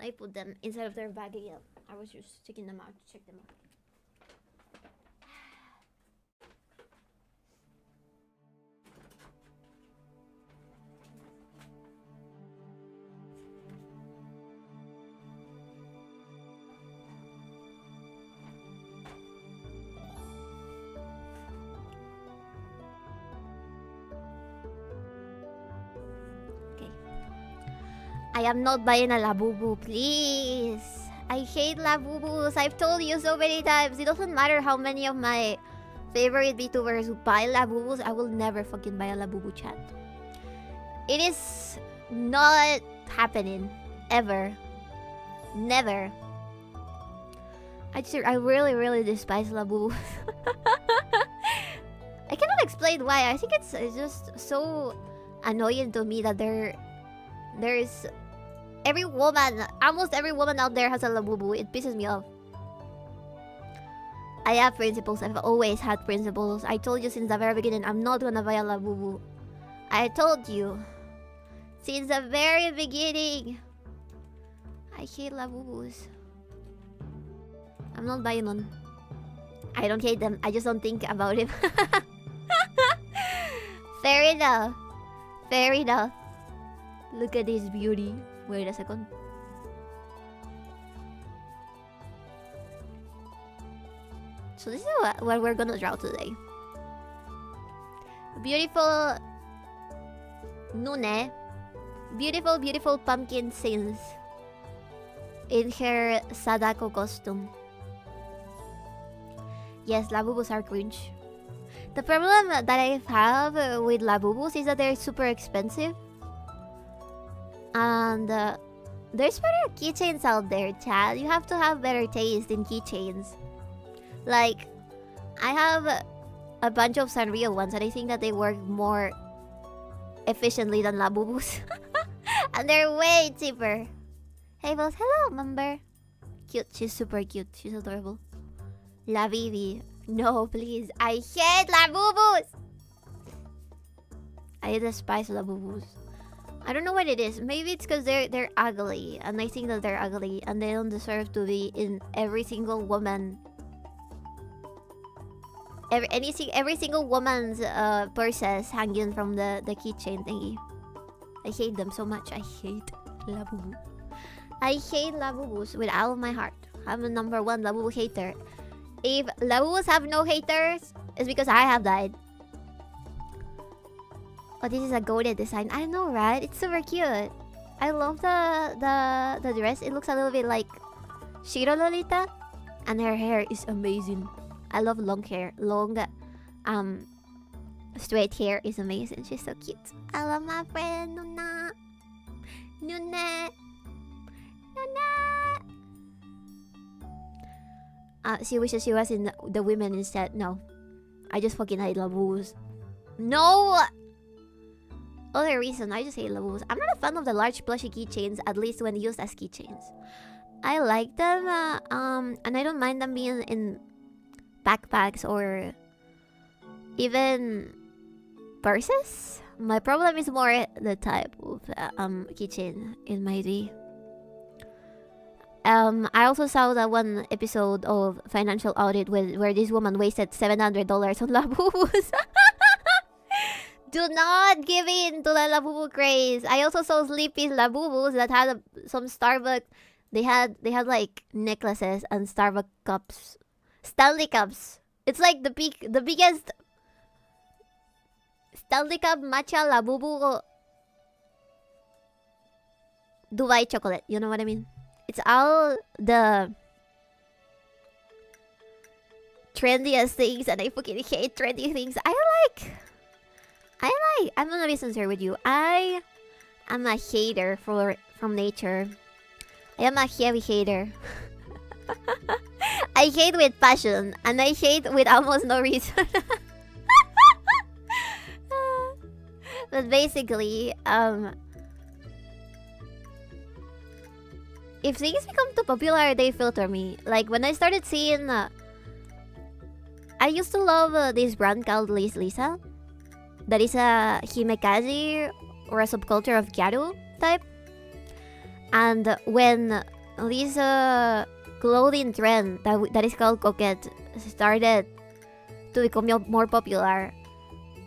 I put them inside of their bag again. I was just checking them out to check them out. I am not buying a Labubu, please. I hate Labubus. I've told you so many times. It doesn't matter how many of my favorite VTubers who buy Labubus, I will never fucking buy a Labubu, chat. It is not happening. Ever. Never. I really, really despise Labubus. I cannot explain why. I think it's just so annoying to me that there's every woman, almost every woman out there has a Labubu. It pisses me off. I have principles. I've always had principles. I told you since the very beginning, I'm not gonna buy a Labubu. I told you. Since the very beginning. I hate Labubus. I'm not buying one. I don't hate them. I just don't think about it. Fair enough. Fair enough. Look at this beauty. Wait a second. So this is what we're gonna draw today. Beautiful Nune. Beautiful, beautiful pumpkin sings in her Sadako costume. Yes, Labubus are cringe. The problem that I have with Labubus is that they're super expensive. And there's better keychains out there, Chad. You have to have better taste in keychains. Like, I have a bunch of Sanrio ones and I think that they work more efficiently than Labubus. And they're way cheaper. Hey, boss. Hello, member. Cute. She's super cute. She's adorable. La Vivi. No, please. I hate Labubus. I despise Labubus. I don't know what it is. Maybe it's because they're ugly, and I think that they're ugly, and they don't deserve to be in every single woman. Every single woman's purses hanging from the keychain thingy. I hate them so much. I hate Labubu. I hate Labubus with all of my heart. I'm the #1 Labubu hater. If Labubus have no haters, it's because I have died. Oh, this is a goated design. I know, right? It's super cute. I love the dress. It looks a little bit like Shiro Lolita. And her hair is amazing. I love long hair. Long, straight hair is amazing. She's so cute. I love my friend Nuna. Nuna. Nuna. She wishes she was in the women instead. No. I just fucking hate Labubus. No! Other reason, I just hate Labubus. I'm not a fan of the large plushy keychains, at least when used as keychains. I like them, and I don't mind them being in backpacks or even purses. My problem is more the type of keychain in my D. I also saw that one episode of Financial Audit where this woman wasted $700 on Labubus. Do not give in to the Labubu craze. I also saw Sleepy's Labubus that had some Starbucks. They had like necklaces and Starbucks cups, Stanley cups. It's like the biggest Stanley Cup matcha Labubu Dubai chocolate. You know what I mean? It's all the trendiest things, and I fucking hate trendy things. I'm gonna be sincere with you. I am a hater from nature. I am a heavy hater. I hate with passion, and I hate with almost no reason. But basically, if things become too popular, they filter me. Like when I started seeing, I used to love this brand called Lisa. That is a himekazi or a subculture of gyaru type. And when this clothing trend that is called coquette started to become more popular,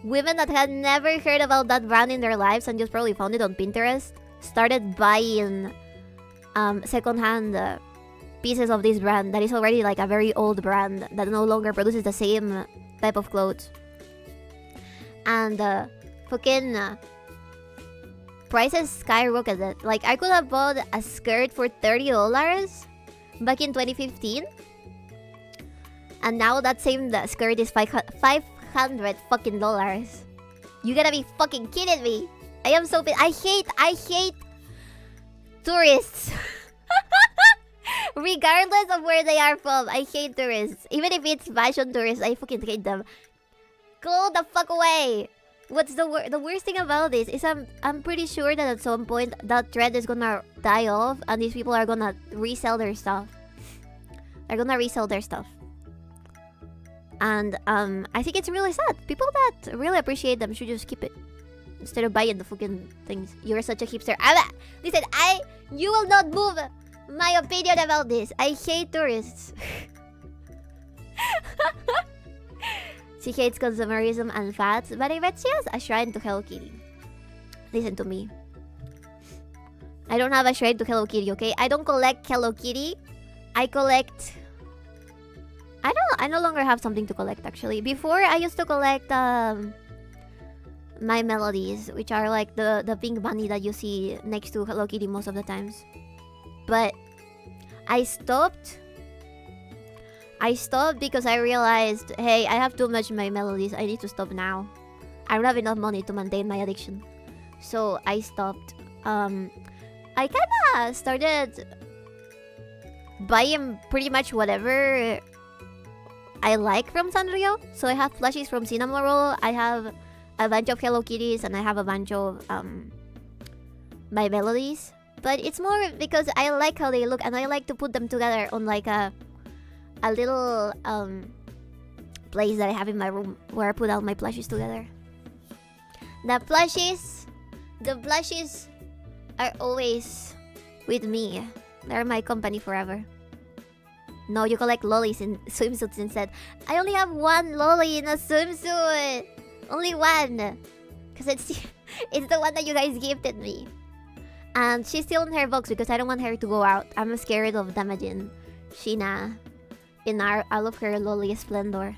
women that had never heard about that brand in their lives and just probably found it on Pinterest started buying secondhand pieces of this brand that is already like a very old brand that no longer produces the same type of clothes. And fucking prices skyrocketed. Like, I could have bought a skirt for $30 back in 2015, and now that same skirt is $500 fucking dollars. You gotta be fucking kidding me. I am so pissed. I hate tourists. Regardless of where they are from, I hate tourists. Even if it's fashion tourists, I fucking hate them. Go the fuck away. What's the worst thing about this is I'm pretty sure that at some point that trend is gonna die off and these people are gonna resell their stuff. They're gonna resell their stuff. And I think it's really sad. People that really appreciate them should just keep it instead of buying the fucking things. You're such a hipster. Listen, you will not move my opinion about this. I hate tourists. She hates consumerism and fads, but I bet she has a shrine to Hello Kitty. Listen to me. I don't have a shrine to Hello Kitty, okay? I don't collect Hello Kitty. I collect... I no longer have something to collect, actually. Before, I used to collect my melodies, which are like the pink bunny that you see next to Hello Kitty most of the times. But I stopped because I realized, hey, I have too much my melodies. I need to stop now. I don't have enough money to maintain my addiction. So I stopped. I kinda started buying pretty much whatever I like from Sanrio. So I have plushies from Cinnamon Roll. I have a bunch of Hello Kitties, and I have a bunch of my melodies. But it's more because I like how they look, and I like to put them together on like a little place that I have in my room where I put all my plushies together. The plushies are always with me. They're my company forever. No, you collect lollies in swimsuits instead. I only have one lolly in a swimsuit. Only one. Because it's the one that you guys gifted me. And she's still in her box because I don't want her to go out. I'm scared of damaging Sheena in all of her lolly splendor.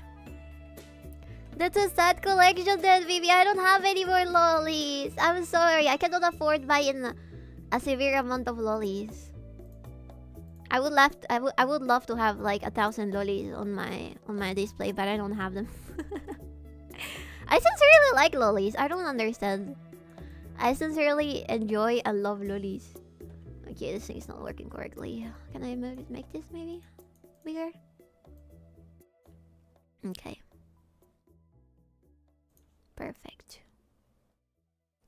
That's a sad collection then, Vivi. I don't have any more lollies. I'm sorry. I cannot afford buying a severe amount of lollies. I would love to have like 1,000 lollies on my display, but I don't have them. I sincerely like lollies. I don't understand. I sincerely enjoy and love lollies. Okay, this thing is not working correctly. Can I make this maybe bigger? Okay. Perfect.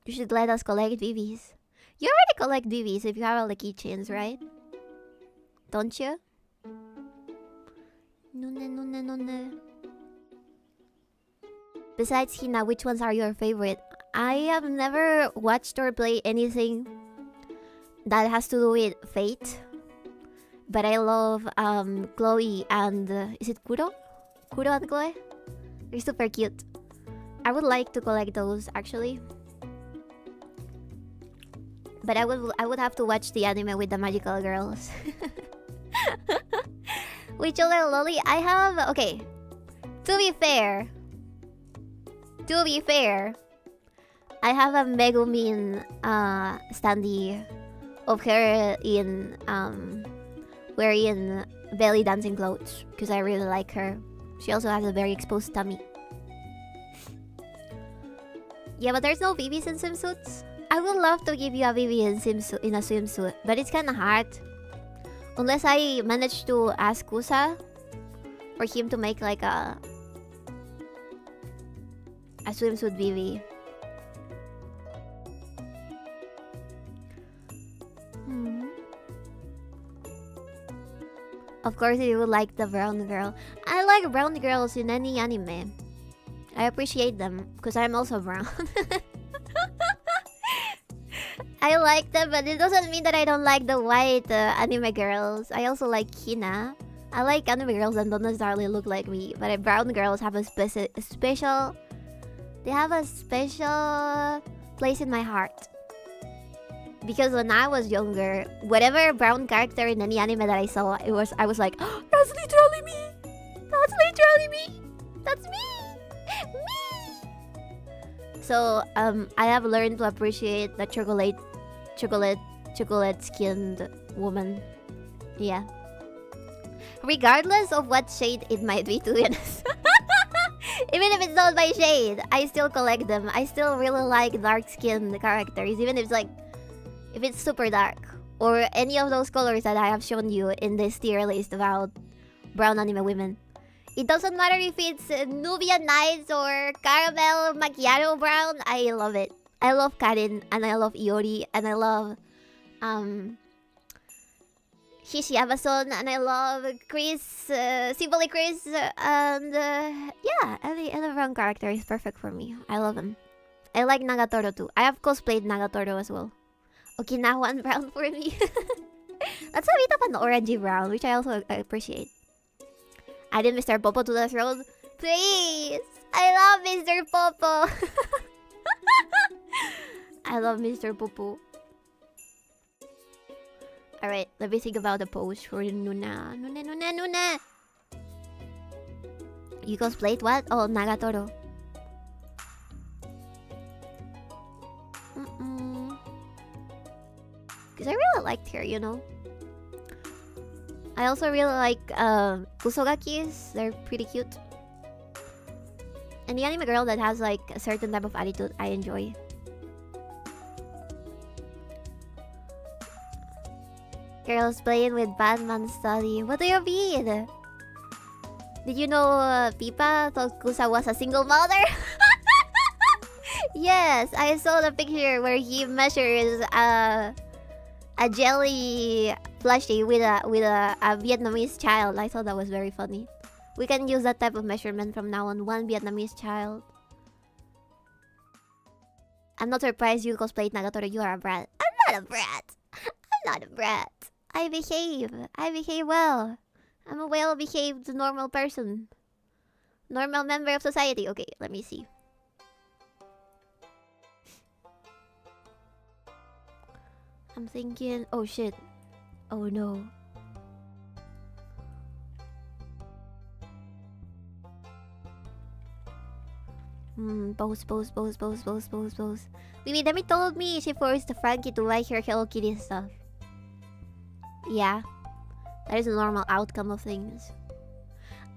You should let us collect BBs. You already collect BBs if you have all the keychains, right? Don't you? No. Besides Hina, which ones are your favorite? I have never watched or played anything that has to do with Fate. But I love Chloe and... is it Kuro? Kuro and Chloe? They're super cute. I would like to collect those, actually. But I would have to watch the anime with the magical girls. Which other lolly? I have... okay. To be fair, I have a Megumin standee of her in wearing belly dancing clothes because I really like her. She also has a very exposed tummy. Yeah, but there's no BBs in swimsuits. I would love to give you a BB in a swimsuit, but it's kind of hard. Unless I manage to ask Kusa for him to make like a swimsuit BB. Of course, you would like the brown girl. I like brown girls in any anime. I appreciate them because I'm also brown. I like them, but it doesn't mean that I don't like the white anime girls. I also like Hina. I like anime girls that don't necessarily look like me, but brown girls have a special. They have a special place in my heart. Because when I was younger, whatever brown character in any anime that I saw, I was like, oh, that's literally me. That's literally me. That's me. Me. So I have learned to appreciate the chocolate skinned woman. Yeah. Regardless of what shade it might be, to be honest. Even if it's not my shade, I still collect them. I still really like dark skinned characters, even if it's like, if it's super dark, or any of those colors that I have shown you in this tier list about brown anime women. It doesn't matter if it's Nubian Nights or Caramel Macchiato Brown. I love it. I love Karin, and I love Iori, and I love Hishi Amazon, and I love Chris, Simply Chris, and yeah, any brown character is perfect for me. I love him. I like Nagatoro too. I have cosplayed Nagatoro as well. Okinawan brown for me. That's a bit of an orangey brown, which I also appreciate. Added Mr. Popo to the throne. Please! I love Mr. Popo! I love Mr. Popo. Alright, let me think about the pose for Nuna. Nuna! You cosplayed what? Oh, Nagatoro. Because I really liked her, you know. I also really like Kusogakis. They're pretty cute. And the anime girl that has like a certain type of attitude, I enjoy. Girls playing with Batman study. What do you mean? Did you know Pipa thought Kusa was a single mother? Yes, I saw the picture where he measures a jelly plushie with a Vietnamese child. I thought that was very funny. We can use that type of measurement from now on. One Vietnamese child. I'm not surprised you cosplayed Nagatoro. You are a brat. I'm not a brat. I'm not a brat. I behave. I behave well. I'm a well-behaved normal person. Normal member of society. Okay, let me see. I'm thinking... Oh shit. Oh no. Pose. Mimi Demi told me she forced Frankie to buy her Hello Kitty stuff. Yeah. That is a normal outcome of things.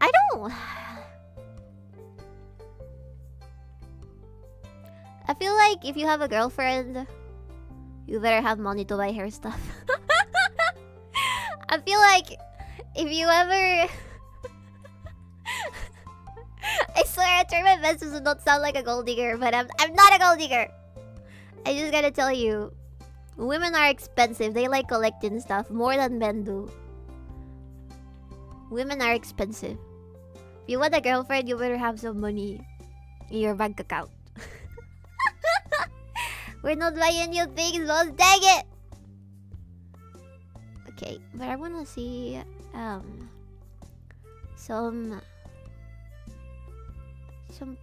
I don't... I feel like if you have a girlfriend, you better have money to buy her stuff. I feel like if you ever... I swear I try my best to not sound like a gold digger, but I'm not a gold digger. I just gotta tell you, women are expensive. They like collecting stuff more than men do. Women are expensive. If you want a girlfriend, you better have some money in your bank account. We're not buying new things, boss. Dang it! Okay, but I wanna see some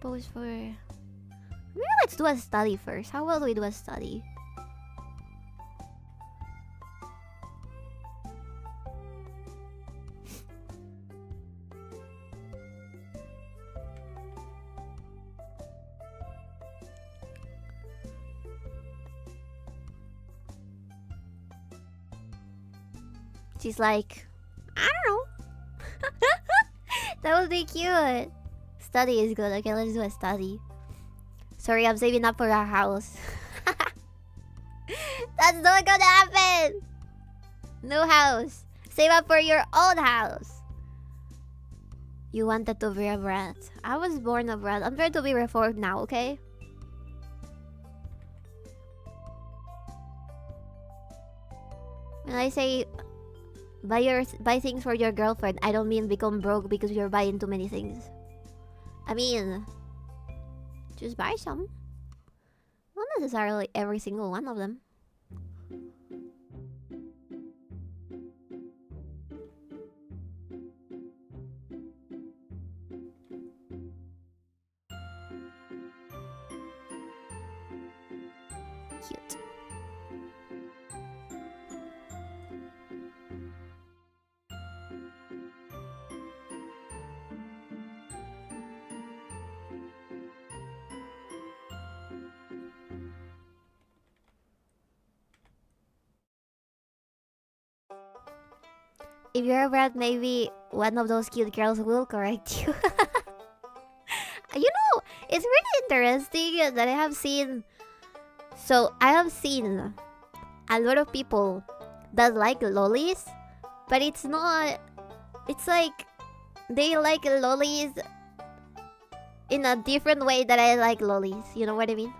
pose for... Maybe let's do a study first. How about we do a study? She's like, I don't know. That would be cute. Study is good. Okay, let's do a study. Sorry, I'm saving up for our house. That's not gonna happen. No house. Save up for your own house. You wanted to be a brat. I was born a brat. I'm trying to be reformed now, okay? When I say buy things for your girlfriend, I don't mean become broke because you're buying too many things. I mean, just buy some. Not necessarily every single one of them. Cute. If you're a brat, maybe one of those cute girls will correct you. You know, it's really interesting that I have seen. So, I have seen a lot of people that like lollies, but it's not. It's like they like lollies in a different way that I like lollies. You know what I mean?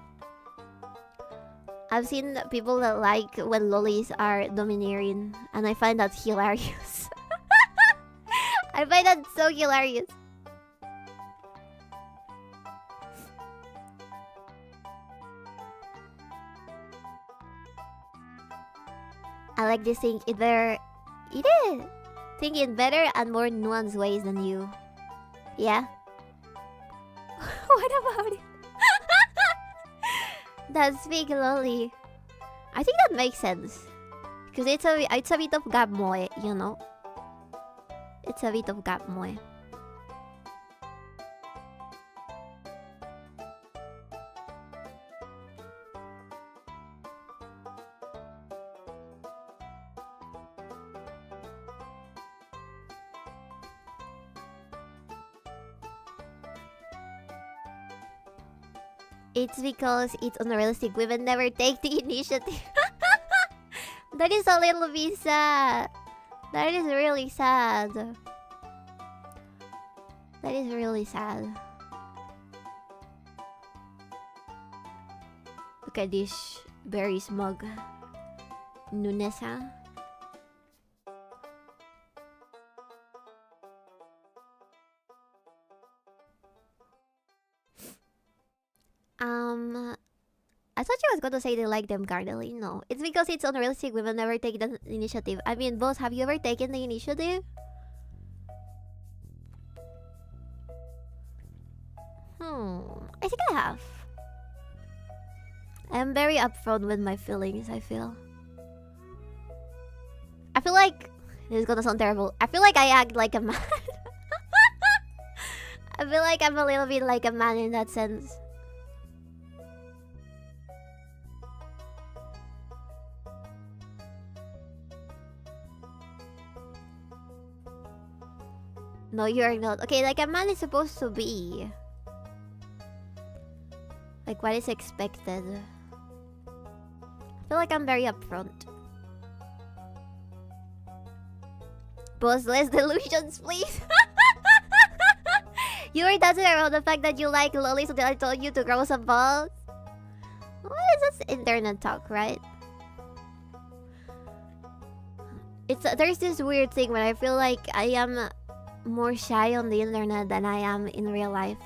I've seen people that like when lollies are domineering, and I find that hilarious. I find that so hilarious. I like this thing. It is. Think in better and more nuanced ways than you. Yeah. What about it? That's big lolly. I think that makes sense. Because it's a bit of 𝕓𝕦𝕤𝕚, you know? It's a bit of 𝕓𝕦𝕤𝕚. It's because it's unrealistic. Women never take the initiative. That is a little bit sad. That is really sad. That is really sad. Look at this very smug Nunesa. I thought you was going to say they like them cardinally. No, it's because it's unrealistic. Women never take the initiative. I mean, boss, have you ever taken the initiative? I think I have. I'm very upfront with my feelings, I feel. I feel like... This is gonna sound terrible. I feel like I act like a man. I feel like I'm a little bit like a man in that sense. No, you're not. Okay, like a man is supposed to be. Like what is expected. I feel like I'm very upfront. Boss, less delusions, please. You were dancing around the fact that you like lollies until I told you to grow some balls. What is this internet talk, right? There's this weird thing where I feel like I am more shy on the internet than I am in real life.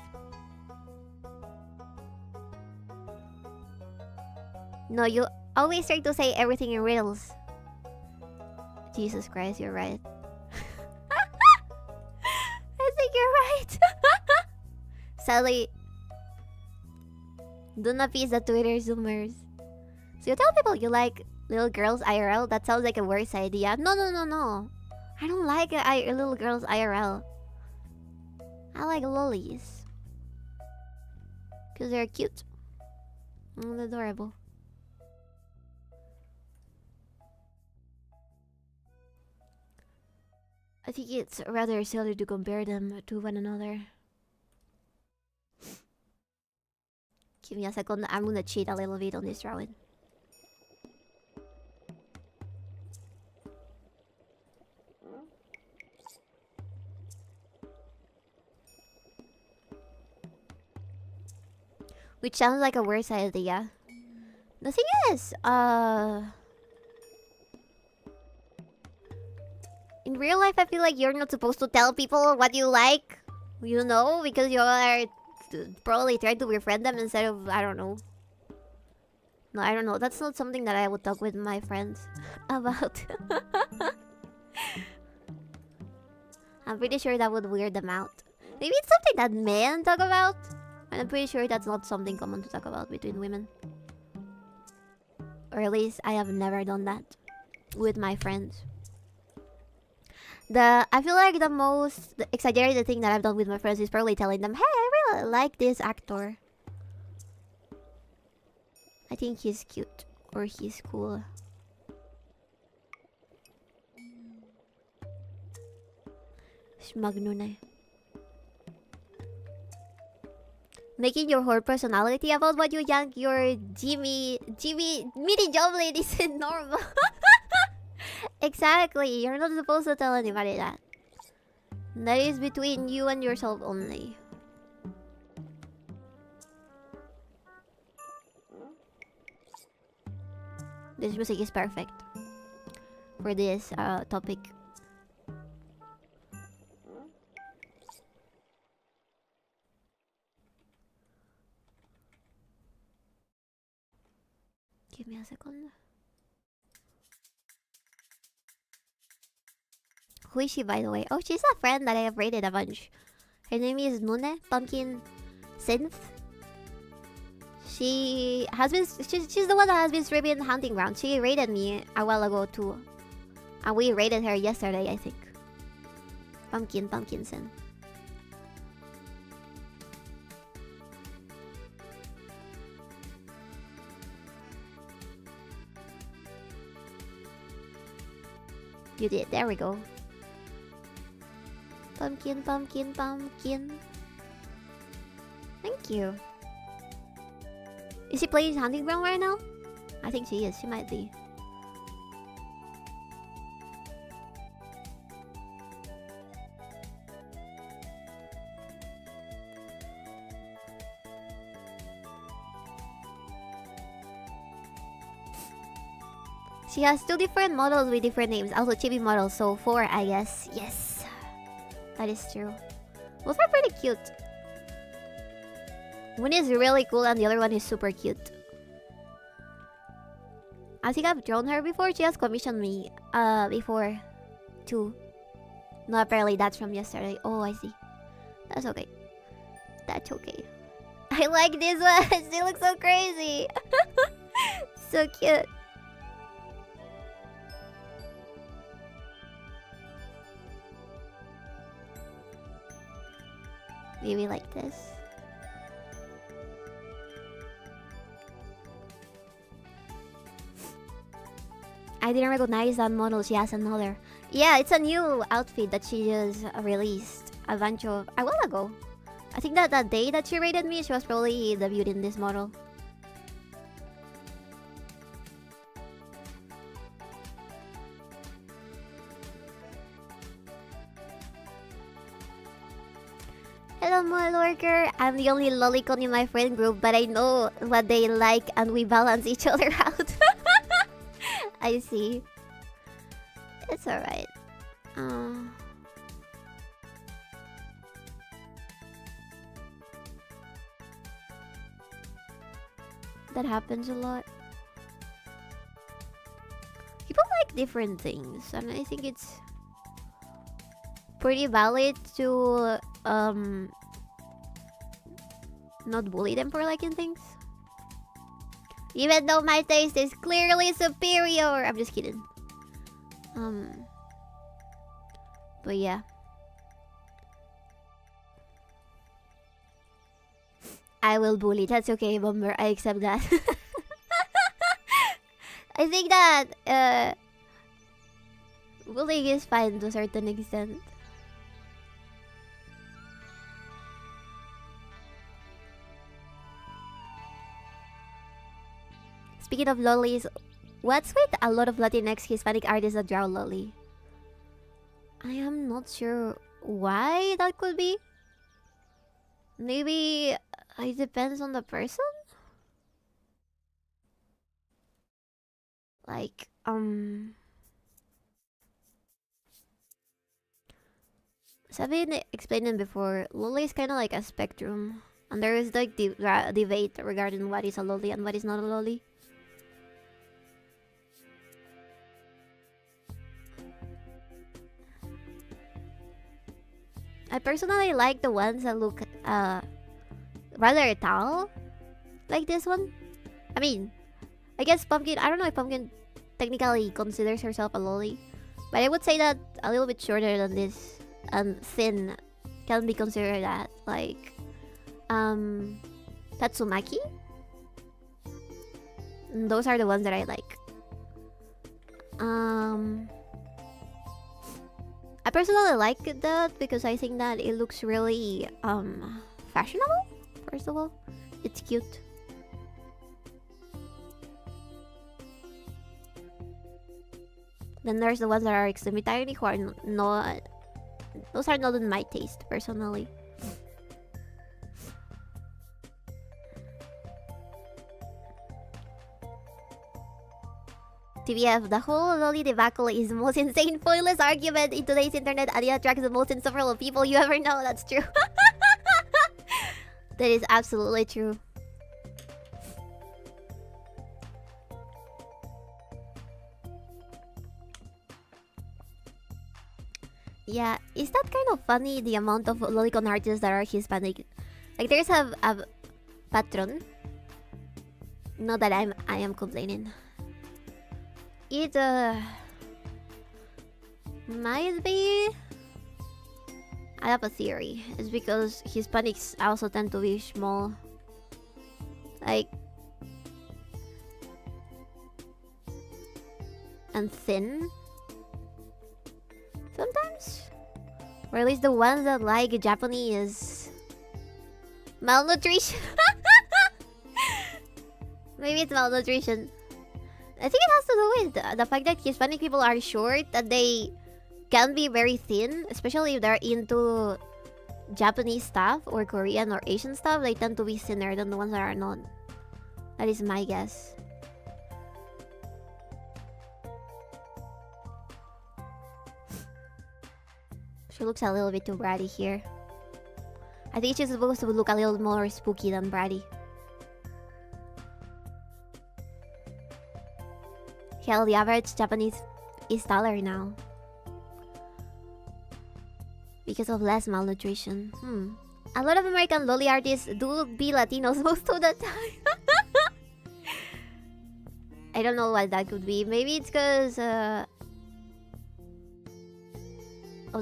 No, you always try to say everything in riddles. Jesus Christ, you're right. I think you're right. Sadly, do not piece the Twitter zoomers. So you tell people you like little girls IRL? That sounds like a worse idea. No. I don't like little girls IRL. I like lollies. Because they're cute. And adorable. I think it's rather silly to compare them to one another. Give me a second. I'm gonna cheat a little bit on this drawing. Which sounds like a worse idea. The thing is, in real life, I feel like you're not supposed to tell people what you like. You know, because you are probably trying to befriend them instead of, I don't know. No, I don't know. That's not something that I would talk with my friends about. I'm pretty sure that would weird them out. Maybe it's something that men talk about. And I'm pretty sure that's not something common to talk about between women. Or at least I have never done that with my friends. I feel like the most exaggerated thing that I've done with my friends is probably telling them, hey, I really like this actor. I think he's cute. Or he's cool. Shmagnune. Making your whole personality about what you yank your Jimmy Mini Joblin isn't normal. Exactly, you're not supposed to tell anybody that. That is between you and yourself only. This music is perfect for this topic. Give me a second. Who is she, by the way? Oh, she's a friend that I have rated a bunch. Her name is Nune Pumpkin Synth. She's the one that has been streaming Hunting Ground. She rated me a while ago too. And we rated her yesterday, I think. Pumpkin Synth. You did, there we go. Pumpkin. Thank you. Is she playing Hunting Ground right now? I think she is, she might be. She has 2 different models with different names. Also chibi models, so 4 I guess. Yes. That is true. Both are pretty cute. One is really cool and the other one is super cute. I think I've drawn her before. She has commissioned me before too. No, apparently that's from yesterday. Oh, I see. That's okay. That's okay. I like this one. She looks so crazy. So cute. Maybe like this. I didn't recognize that model. She has another. Yeah, it's a new outfit that she just released a while ago. I think that that day that she rated me, she was probably debuting this model. Hello, my lurker. I'm the only lolicon in my friend group, but I know what they like and we balance each other out. I see. It's alright. That happens a lot. People like different things, and I think it's pretty valid to not bully them for liking things. Even though my taste is clearly superior. I'm just kidding. But yeah. I will bully. That's okay, Bomber. I accept that. I think that bullying is fine to a certain extent. Speaking of lollies, what's with a lot of Latinx Hispanic artists that draw lolly? I am not sure why that could be. Maybe it depends on the person? Like, as I've been explaining before, lolly is kind of like a spectrum. And there is like debate regarding what is a lolly and what is not a lolly. I personally like the ones that look rather tall, like this one. I mean, I guess Pumpkin, I don't know if Pumpkin technically considers herself a loli, but I would say that a little bit shorter than this and thin can be considered that. Like, Tatsumaki? Those are the ones that I like. I personally like that because I think that it looks really fashionable. First of all, it's cute. Then there's the ones that are extremely tiny who are not. Those are not in my taste personally. TBF, the whole lolly debacle is the most insane, pointless argument in today's internet, and it attracts the most insufferable people you ever know. That's true. That is absolutely true. Yeah, is that kind of funny, the amount of lolicon artists that are Hispanic? Like, there's a patron. Not that I am complaining. It might be. I have a theory. It's because Hispanics also tend to be small. Like, and thin. Sometimes. Or at least the ones that like Japanese malnutrition. Maybe it's malnutrition. I think it has to do with the fact that Hispanic people are short, that they can be very thin, especially if they're into Japanese stuff or Korean or Asian stuff. They tend to be thinner than the ones that are not. That is my guess. She looks a little bit too bratty here. I think she's supposed to look a little more spooky than bratty. Hell, the average Japanese is taller now. Because of less malnutrition. A lot of American loli artists do be Latinos most of the time. I don't know what that could be. Maybe it's because of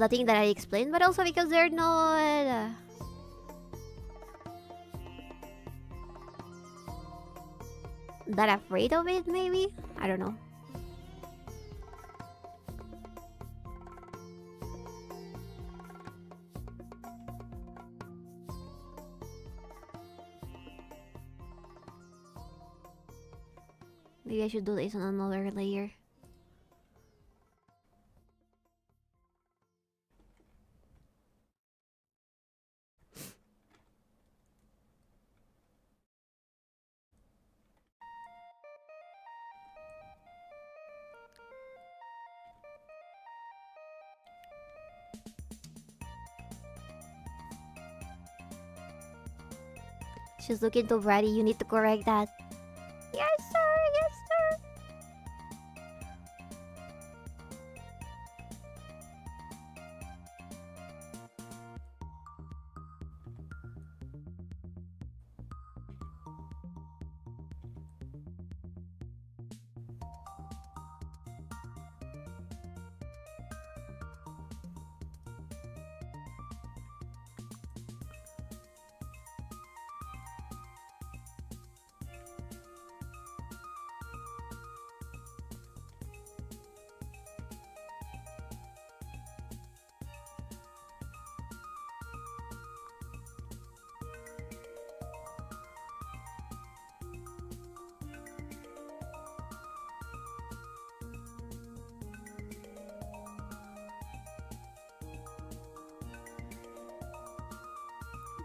the thing that I explained, but also because they're not that afraid of it, maybe? I don't know. Maybe I should do this on another layer. She's looking too bratty. You need to correct that. Yes, sir. Yes, sir.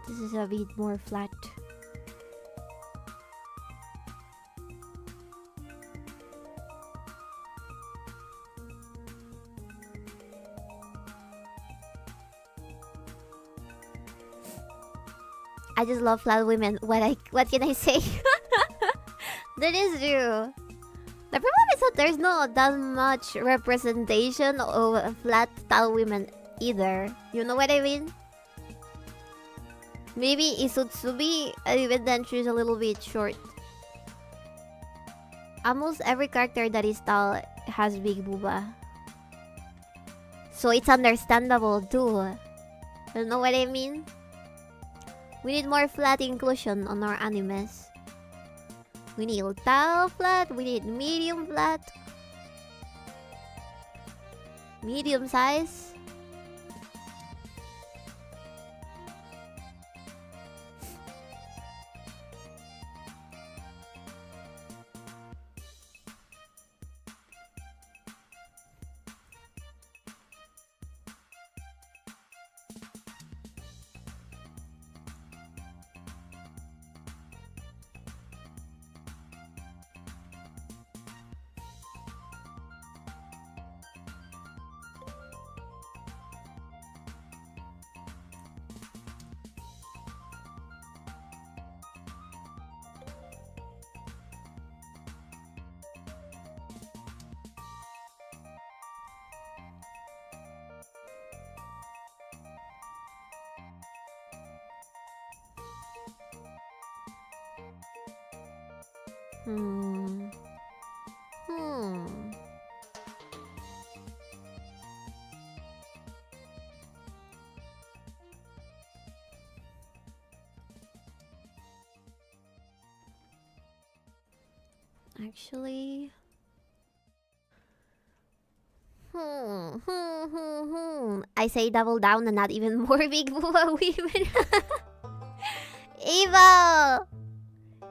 This is a bit more flat. I just love flat women. What can I say? That is true. The problem is that there's not that much representation of flat tall women either. You know what I mean? Maybe Isutsubi, even then she's a little bit short. Almost every character that is tall has big booba. So it's understandable too. You know what I mean? We need more flat inclusion on our animes. We need tall flat, we need medium flat. Medium size. Hmm. Actually. I say double down and not even more big booba women. Evil!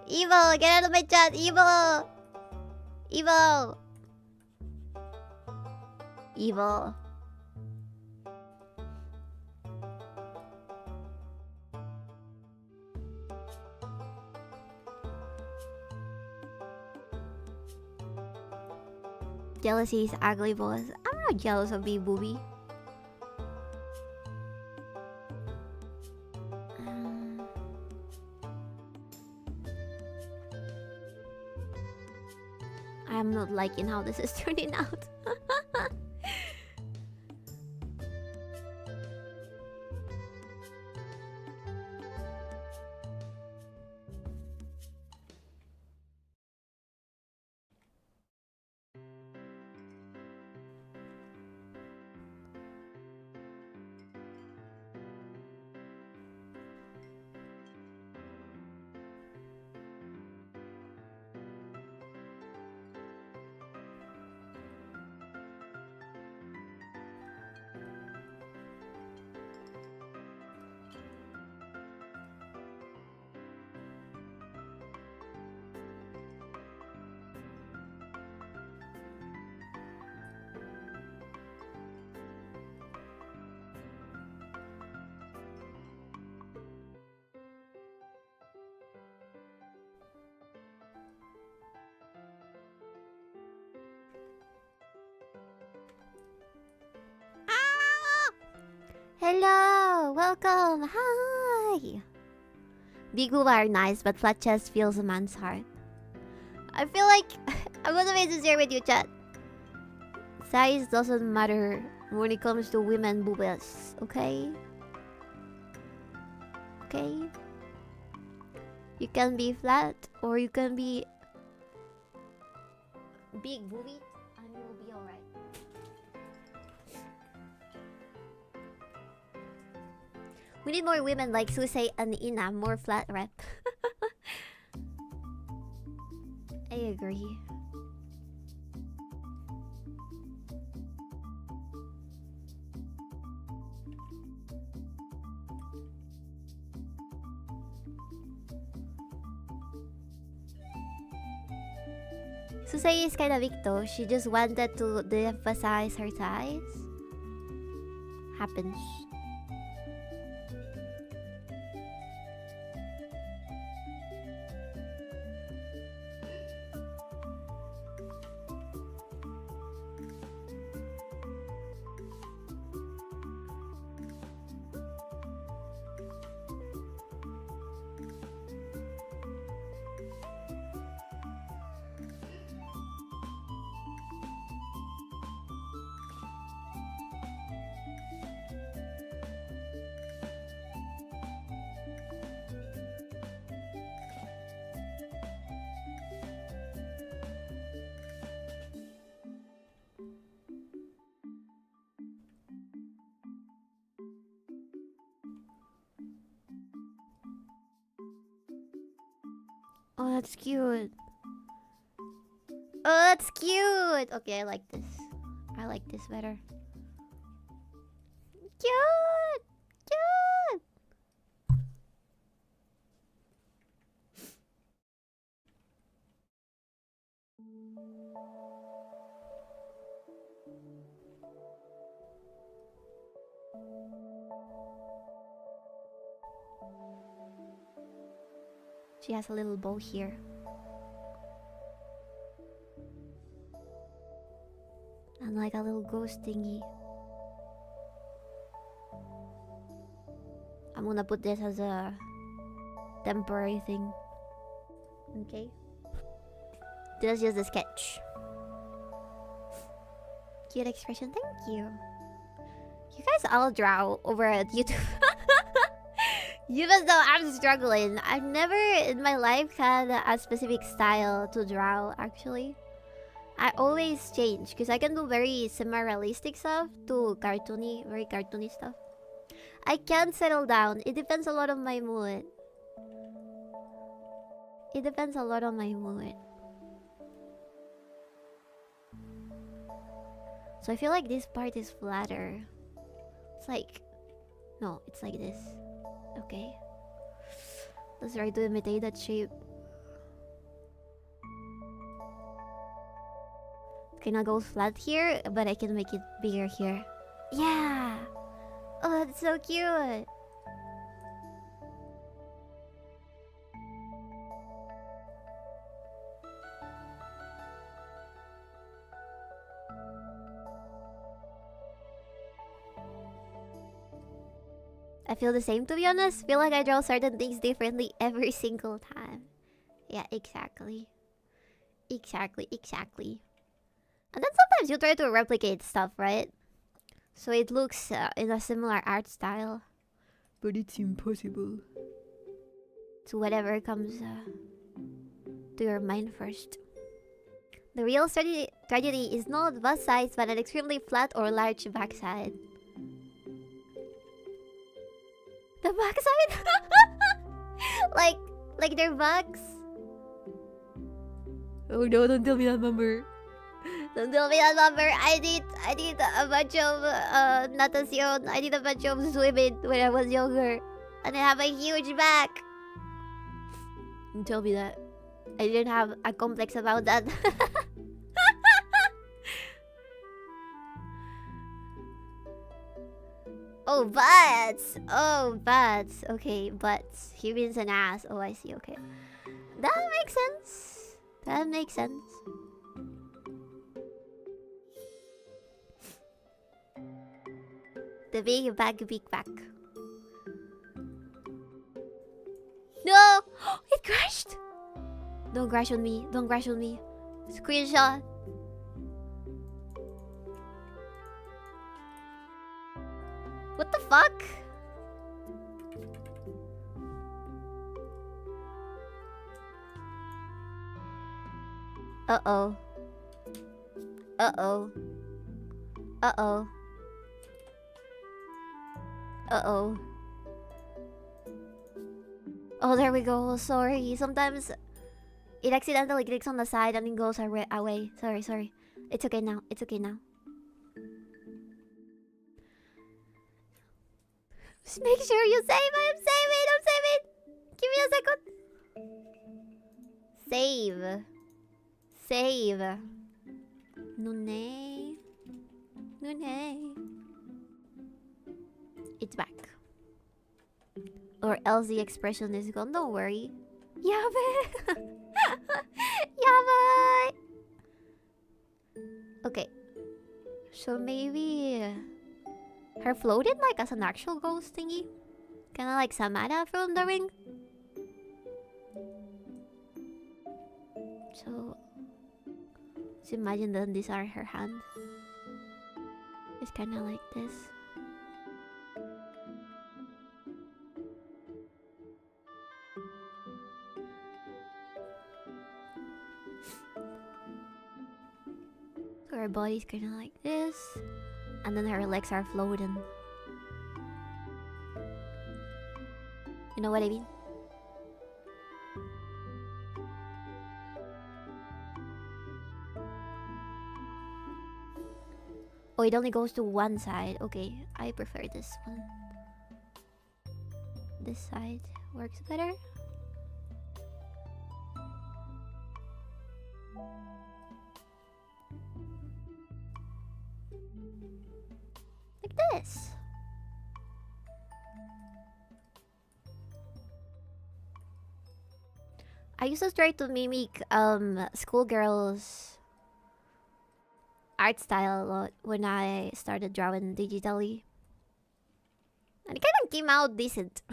Evil! Get out of my chat! Evil! Evil! Evil. Jealousy is ugly, boss. I'm not jealous of Big Booby. I'm not liking how this is turning out. Hello! Welcome! Hi! Big booba are nice, but flat chest feels a man's heart. I feel like I'm gonna be sincere with you, chat. Size doesn't matter when it comes to women boobas, okay? Okay? You can be flat or you can be big booby and you'll be alright. We need more women like Susei and Ina, more flat rep. I agree. Susei is kinda weak though. She just wanted to de-emphasize her size. Happens. Oh, that's cute. Oh, that's cute. Okay, I like this. I like this better. Cute! Cute! She has a little bow here. And like a little ghost thingy. I'm gonna put this as a temporary thing. Okay. This is just a sketch. Cute expression, thank you. You guys all draw over at YouTube. Even though I'm struggling, I've never in my life had a specific style to draw, actually. I always change, because I can do very semi-realistic stuff to cartoony, very cartoony stuff. I can't settle down. It depends a lot on my mood. It depends a lot on my mood. So I feel like this part is flatter. It's like... No, it's like this. Okay. Let's try to imitate that shape. Kinda goes flat here, but I can make it bigger here. Yeah! Oh, that's so cute! I feel the same, to be honest. Feel like I draw certain things differently every single time. Yeah, exactly. Exactly, exactly. And then sometimes you try to replicate stuff, right? So it looks in a similar art style. But it's impossible. To whatever comes to your mind first. The real tragedy is not bust size, but an extremely flat or large backside. The backside? like their backs? Oh no, don't tell me that number. Don't tell me that number. I did a bunch of natation. I did a bunch of swimming when I was younger. And I have a huge back. Don't tell me that. I didn't have a complex about that. Oh, butts! Oh, butts. Okay, butts. He means an ass. Oh, I see. Okay. That makes sense. That makes sense. The big back, big back. No! It crashed! Don't crash on me. Don't crash on me. Screenshot. What the fuck? Uh-oh. Uh-oh. Uh-oh. Uh-oh. Oh, there we go. Sorry. Sometimes it accidentally clicks on the side and it goes away. Sorry. It's okay now. It's okay now. Just make sure you save. I'm saving. Give me a second. Save. Nune. It's back. Or else the expression is gone. Don't worry. Yabe. Yabe. Okay. So maybe her floated like as an actual ghost thingy? Kinda like Samara from The Ring? So imagine that these are her hands. It's kinda like this. So her body's kinda like this. And then her legs are floating. You know what I mean? Oh, it only goes to one side. Okay, I prefer this one. This side works better. Like this. I used to try to mimic schoolgirls' art style a lot when I started drawing digitally. And it kind of came out decent.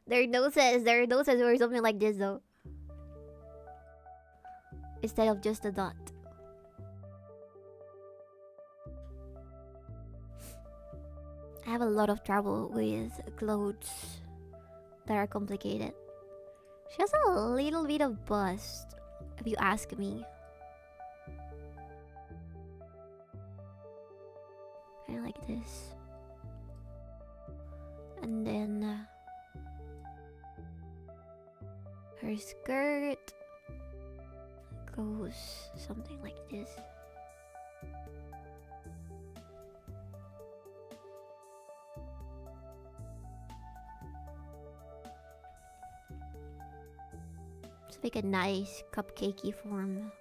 Their noses were something like this though. Instead of just a dot. I have a lot of trouble with clothes that are complicated. She has a little bit of bust, if you ask me. Kind of like this. And then her skirt goes something like this. To make a nice cupcakey form.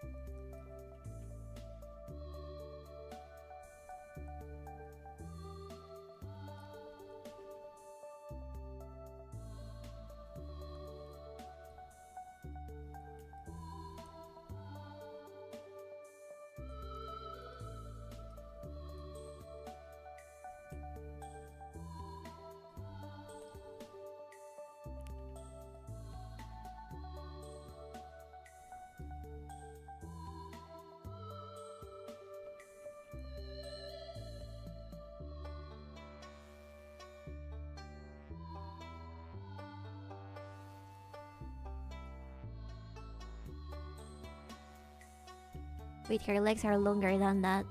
Wait, her legs are longer than that.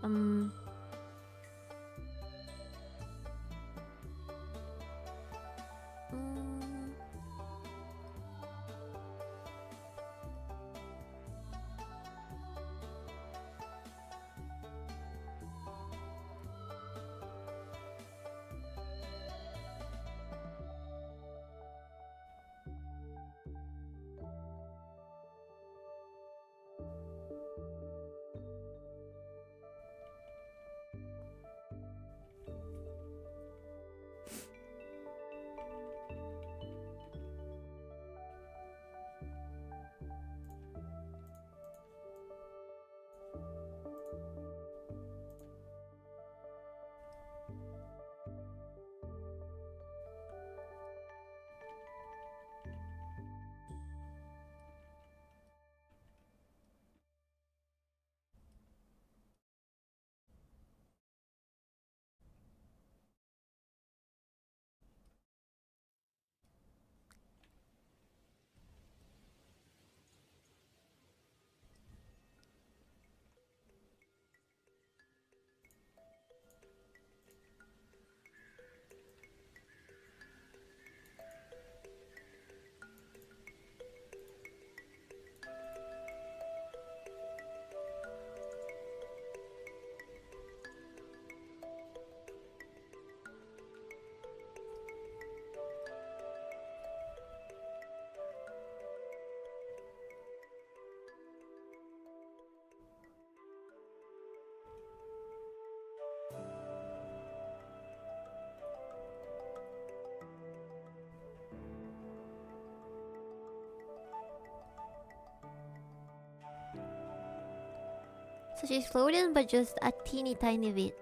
So she's floating, but just a teeny tiny bit.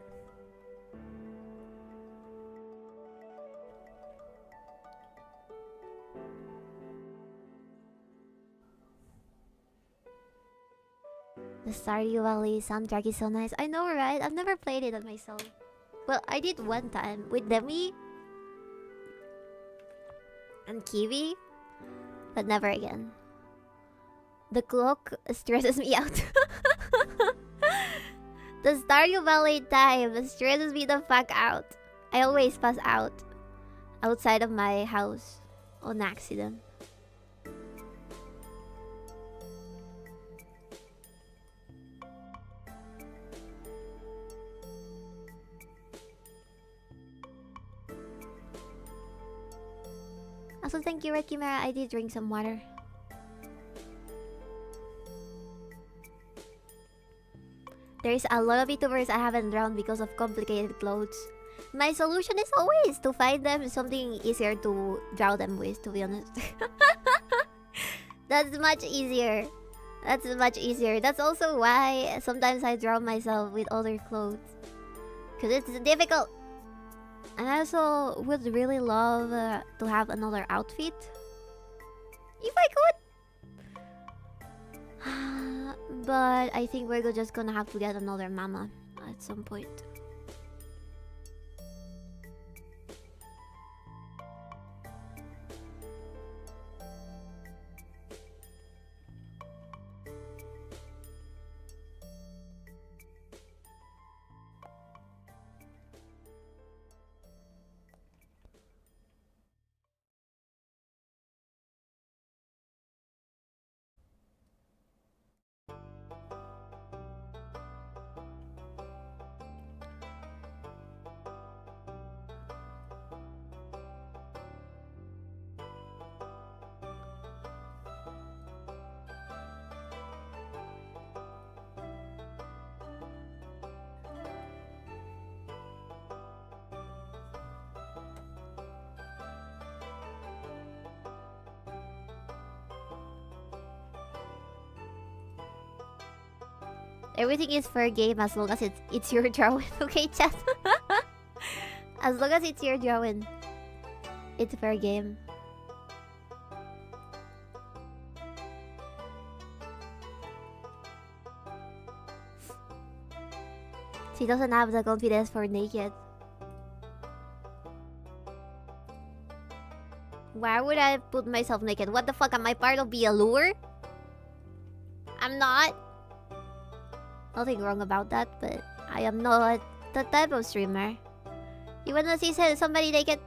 The Stardew Valley soundtrack is so nice. I know, right? I've never played it myself. Well, I did one time with Demi and Kiwi, but never again. The clock stresses me out. The Stardew Valley time stresses me the fuck out. I always pass out outside of my house on accident. Also, thank you, Red Chimera. I did drink some water. There's a lot of VTubers I haven't drowned because of complicated clothes. My solution is always to find them something easier to drown them with, to be honest. That's much easier. That's much easier. That's also why sometimes I drown myself with other clothes. Because it's difficult. And I also would really love to have another outfit. If I could. But I think we're just gonna have to get another mama at some point. Everything is fair game as long as it's your drawing. Okay, chat? As long as it's your drawing, it's fair game. She doesn't have the confidence for naked. Why would I put myself naked? What the fuck? Am I part of the allure? I'm not. Nothing wrong about that, but I am not that type of streamer. You wanna see somebody naked?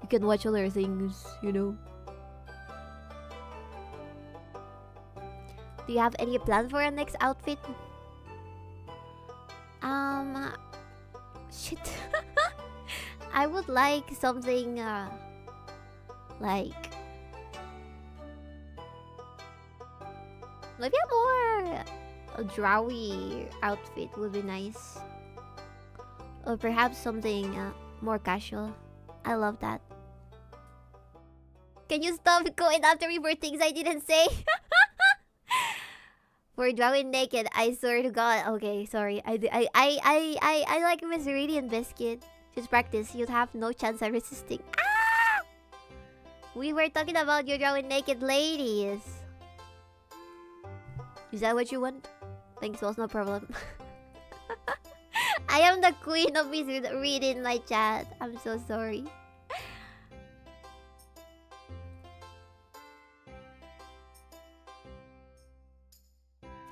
You can watch other things, you know. Do you have any plan for a next outfit? Shit. I would like something, like... maybe a drowy outfit would be nice. Or perhaps something more casual. I love that. Can you stop going after me for things I didn't say? For drawing naked, I swear to God. Okay, sorry. I like Miss Radiant Biscuit. Just practice. You'd have no chance at resisting. Ah! We were talking about you drawing naked ladies. Is that what you want? Thanks, boss, no problem. I am the queen of reading my chat. I'm so sorry.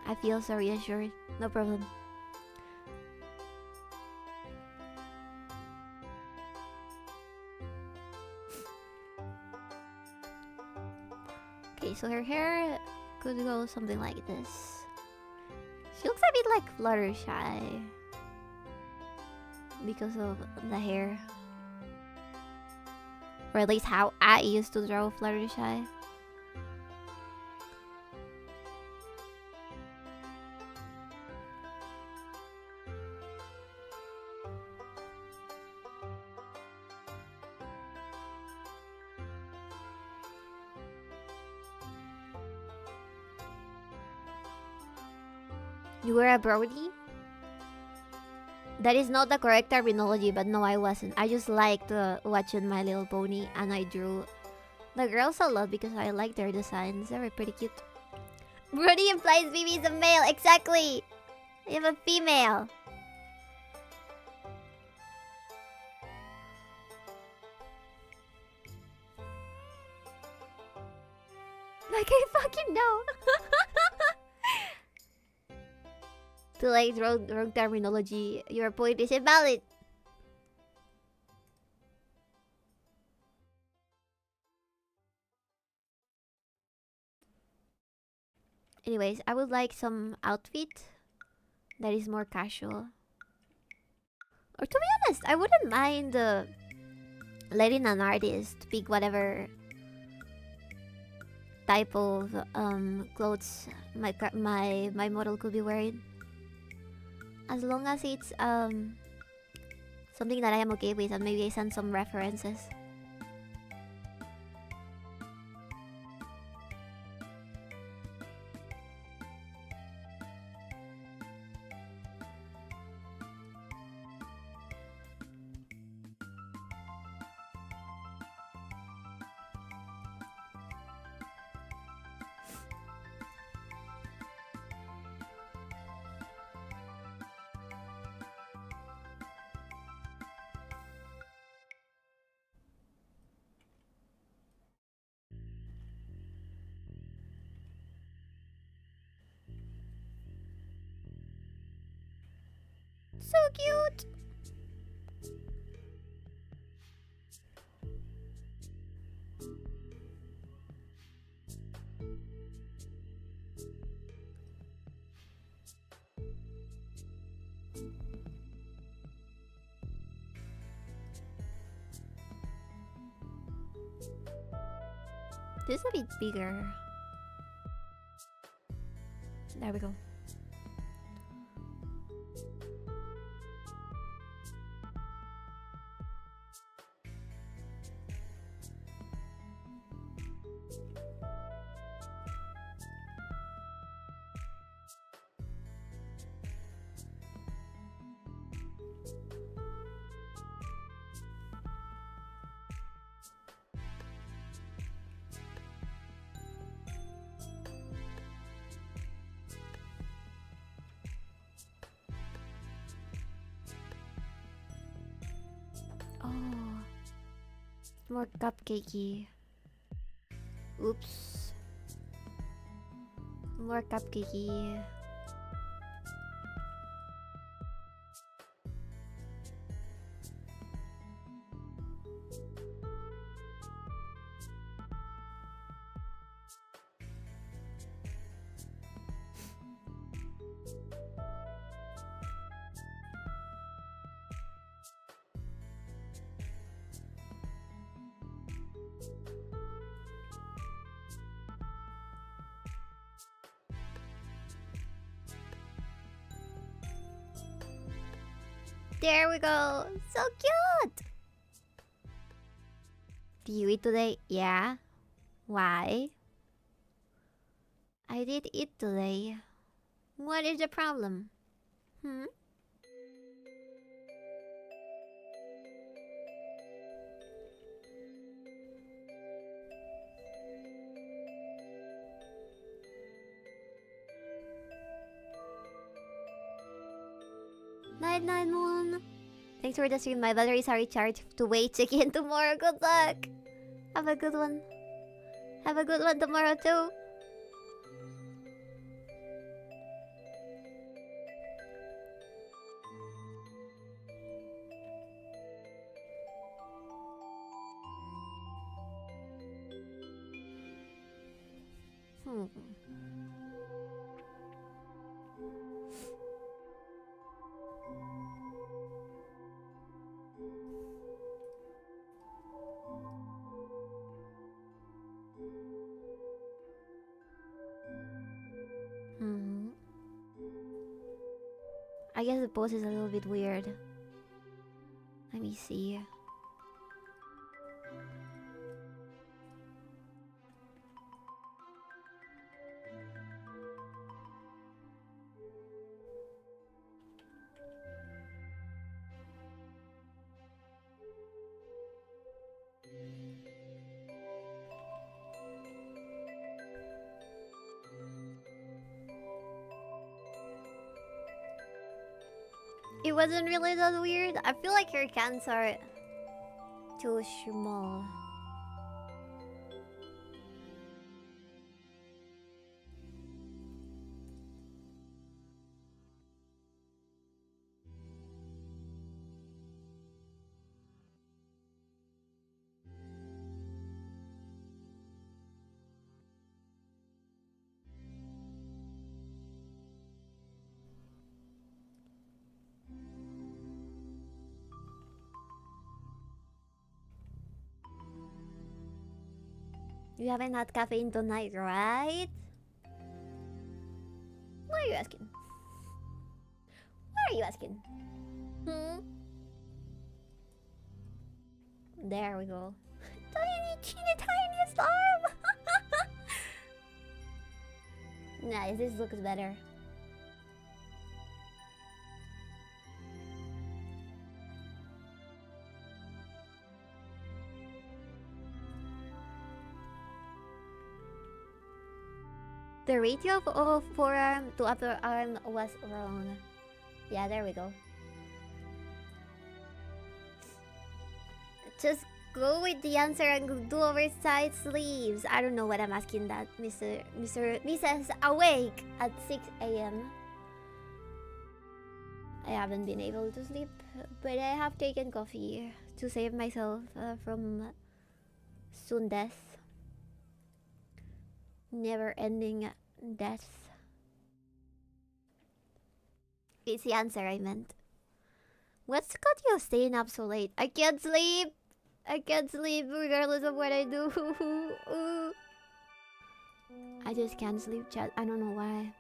I feel so reassured. No problem. Okay, so her hair could go something like this. She looks a bit like Fluttershy because of the hair. Or at least how I used to draw Fluttershy. You were a brody? That is not the correct terminology, but no, I wasn't. I just liked watching My Little Pony, and I drew the girls a lot because I like their designs. They were pretty cute. Brody implies Vivi is a male. Exactly. I am a female. Like I fucking know. To like wrong terminology, your point is invalid. Anyways, I would like some outfit that is more casual. Or to be honest, I wouldn't mind letting an artist pick whatever type of clothes my model could be wearing, as long as it's something that I am okay with, and maybe I send some references. So cute! This is a bit bigger. There we go. Oh, more cupcakey. Oops. More cupcakey. There we go. So cute. Do you eat today? Yeah. Why? I did eat today. What is the problem? Hmm? Night night moon. Thanks for the stream. My batteries are recharged to wait check in tomorrow. Good luck. Have a good one. Have a good one tomorrow too. Hmm. Hmm. I guess the pose is a little bit weird. Let me see. It wasn't really that weird. I feel like your cans are too small. You haven't had caffeine tonight, right? Why are you asking? Why are you asking? Hmm? There we go. Teeny tiniest arm! Nice, this looks better. The ratio of forearm to upper arm was wrong. Yeah, there we go. Just go with the answer and do oversized sleeves. I don't know what I'm asking that, Mrs. Awake at 6 a.m. I haven't been able to sleep, but I have taken coffee to save myself from soon death. Never-ending death. It's the answer I meant. What's got you staying up so late? I can't sleep! I can't sleep regardless of what I do. I just can't sleep, chat. I don't know why.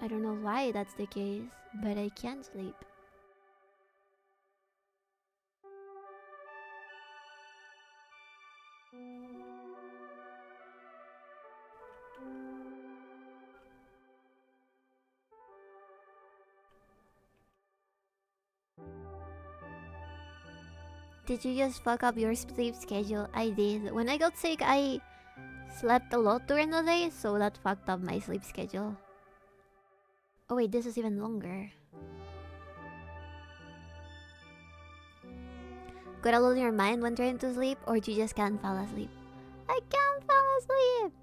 I don't know why that's the case, but I can't sleep. Did you just fuck up your sleep schedule? I did. When I got sick, I slept a lot during the day, so that fucked up my sleep schedule. Oh wait, this is even longer. Gotta lose your mind when trying to sleep, or you just can't fall asleep? I can't fall asleep!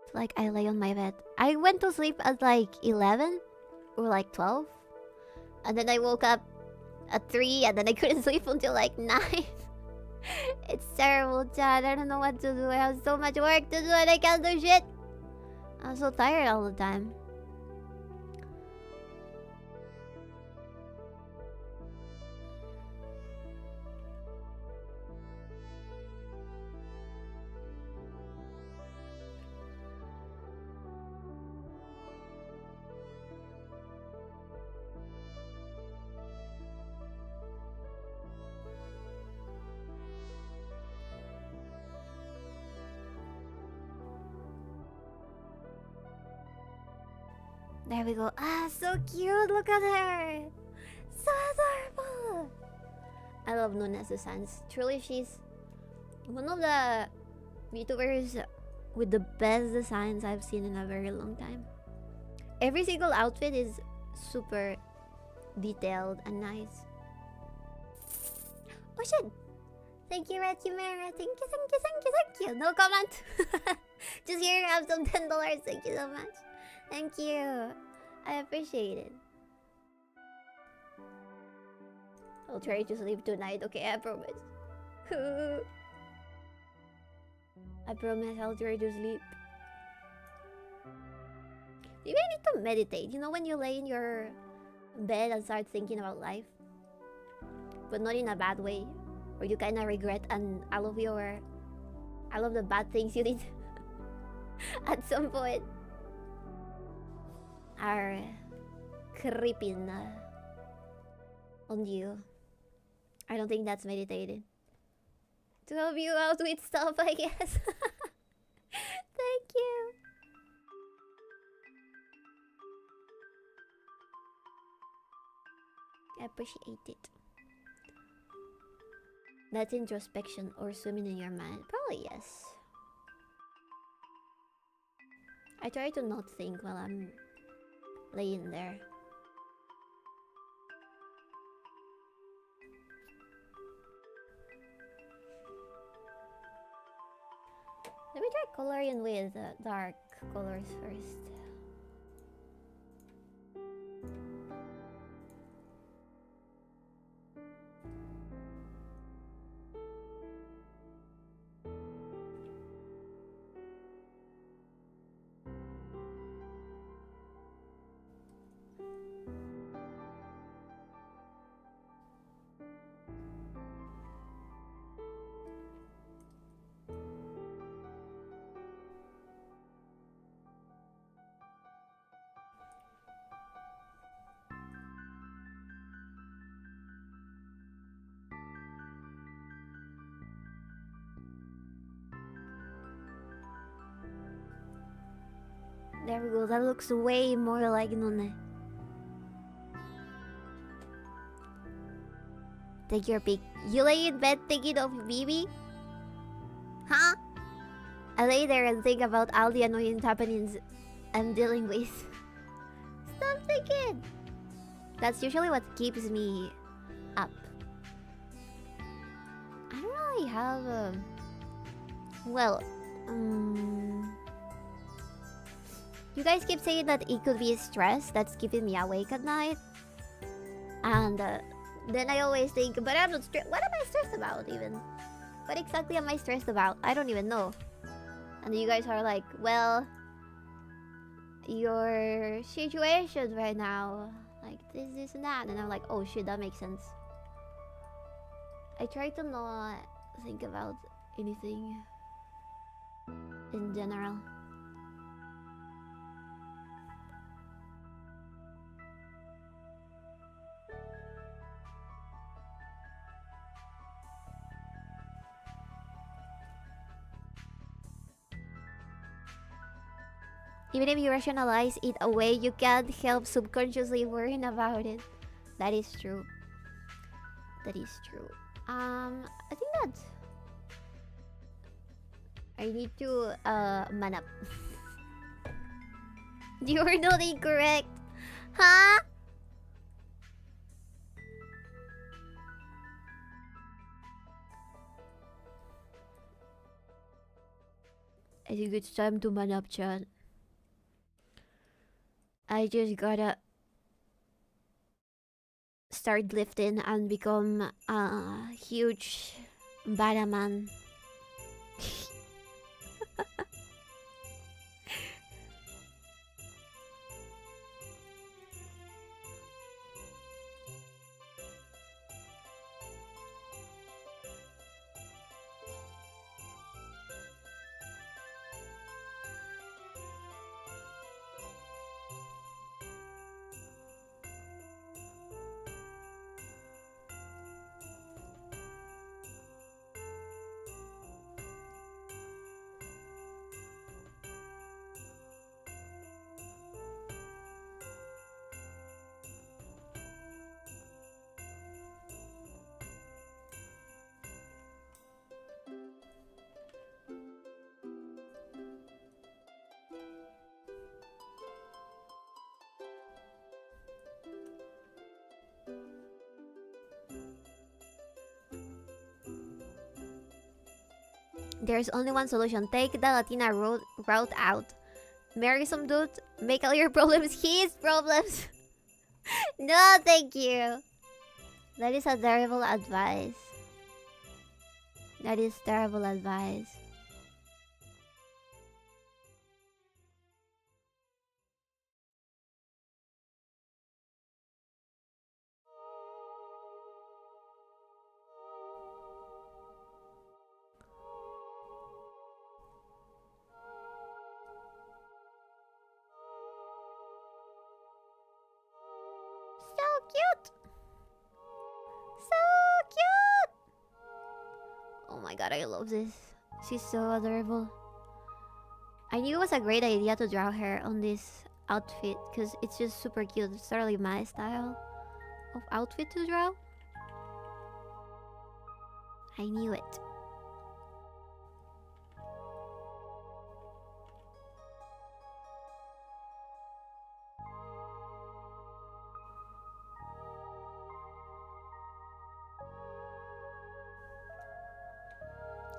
It's like I lay on my bed. I went to sleep at like 11 or like 12. And then I woke up at 3 and then I couldn't sleep until like 9. It's terrible, Chad. I don't know what to do. I have so much work to do and I can't do shit. I'm so tired all the time. There we go. Ah, so cute. Look at her. So adorable. I love Nuna's designs. Truly, she's one of the YouTubers with the best designs I've seen in a very long time. Every single outfit is super detailed and nice. Oh shit! Thank you, Mara. Thank you, thank you, thank you, thank you. No comment. Just here you have some $10. Thank you so much. Thank you. I appreciate it. I'll try to sleep tonight, okay? I promise. I promise I'll try to sleep. Maybe I need to meditate. You know when you lay in your bed and start thinking about life? But not in a bad way. Where you kind of regret and all of the bad things you did at some point are creeping on you. I don't think that's meditating. To help you out with stuff, I guess. Thank you. I appreciate it. That's introspection or swimming in your mind. Probably yes. I try to not think while I'm laying there. Let me try coloring with dark colors first. There we go. That looks way more like Nune. Take your pick. You lay in bed thinking of Bibi? Huh? I lay there and think about all the annoying happenings I'm dealing with. Stop thinking! That's usually what keeps me up. I don't really have a... Well, you guys keep saying that it could be stress that's keeping me awake at night. And then I always think, but I'm not stressed. What am I stressed about even? What exactly am I stressed about? I don't even know. And you guys are like, well, your situation right now, like this and that. And I'm like, oh shit, that makes sense. I try to not think about anything in general. Even if you rationalize it away, you can't help subconsciously worrying about it. That is true. That is true. I think that I need to man up. You are not incorrect. Huh? I think it's time to man up, chat. I just gotta start lifting and become a huge badaman. There's only one solution. Take the Latina route out. Marry some dude. Make all your problems his problems. No, thank you. That is a terrible advice. That is terrible advice. So cute. So cute. Oh my god, I love this. She's so adorable. I knew it was a great idea to draw her on this outfit because it's just super cute. It's totally my style of outfit to draw. I knew it.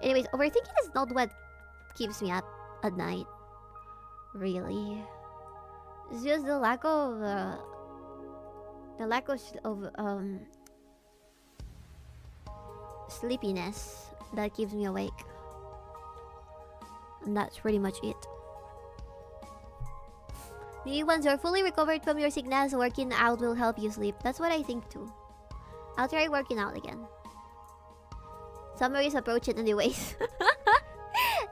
Anyways, overthinking is not what keeps me up at night. Really. It's just the lack of sleepiness that keeps me awake. And that's pretty much it. Maybe once you're fully recovered from your sickness, working out will help you sleep. That's what I think too. I'll try working out again. Summer is approaching anyways.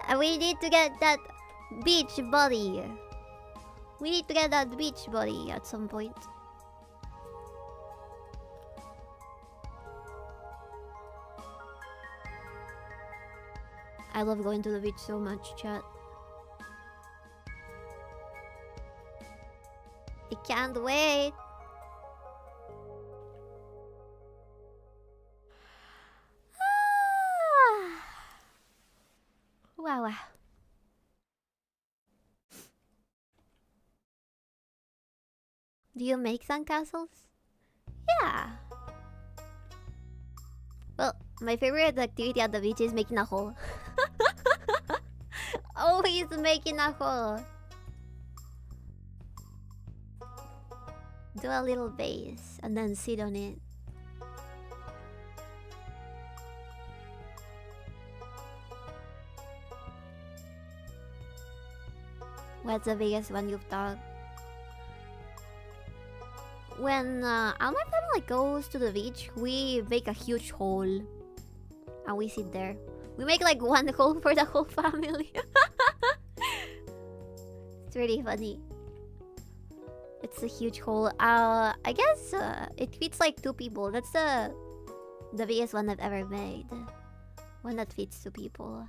And we need to get that beach body. We need to get that beach body at some point. I love going to the beach so much, chat. Can't wait. Wow. Do you make sandcastles? Yeah. Well, my favorite activity at the beach is making a hole. Always making a hole. Do a little base and then sit on it. What's the biggest one you've done? When all my family goes to the beach, we make a huge hole. And we sit there. We make like one hole for the whole family. It's really funny. It's a huge hole. I guess it fits like 2 people. That's the biggest one I've ever made. One that fits 2 people.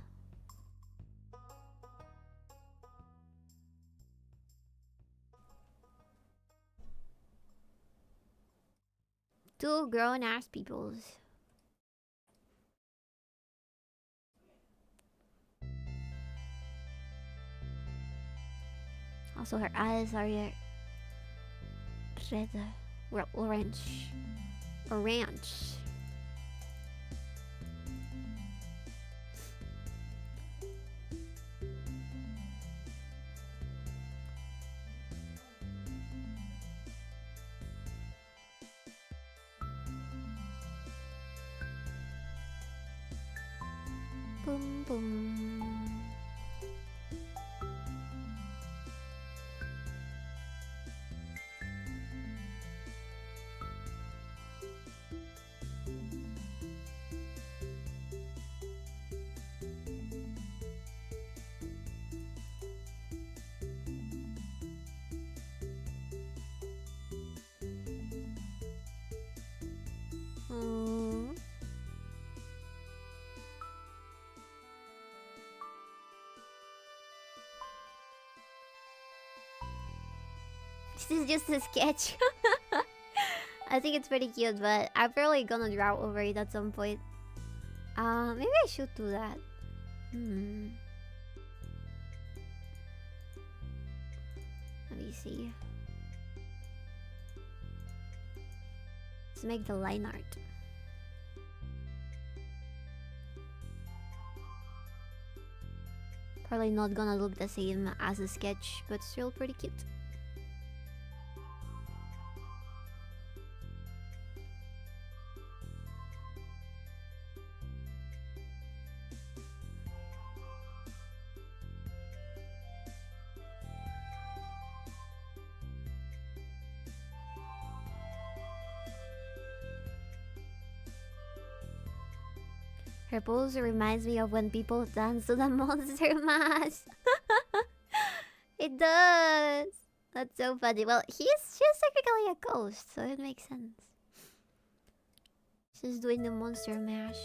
Two grown-ass peoples. Also, her eyes are red, well, orange. Orange. Boom, boom. Mm. This is just a sketch. I think it's pretty cute, but I'm probably gonna draw over it at some point. Maybe I should do that. Let me see. Let's make the line art. Probably not gonna look the same as a sketch, but still pretty cute. Her pose reminds me of when people dance to the monster mash. It does. That's so funny. Well, she's technically a ghost, so it makes sense. She's doing the monster mash.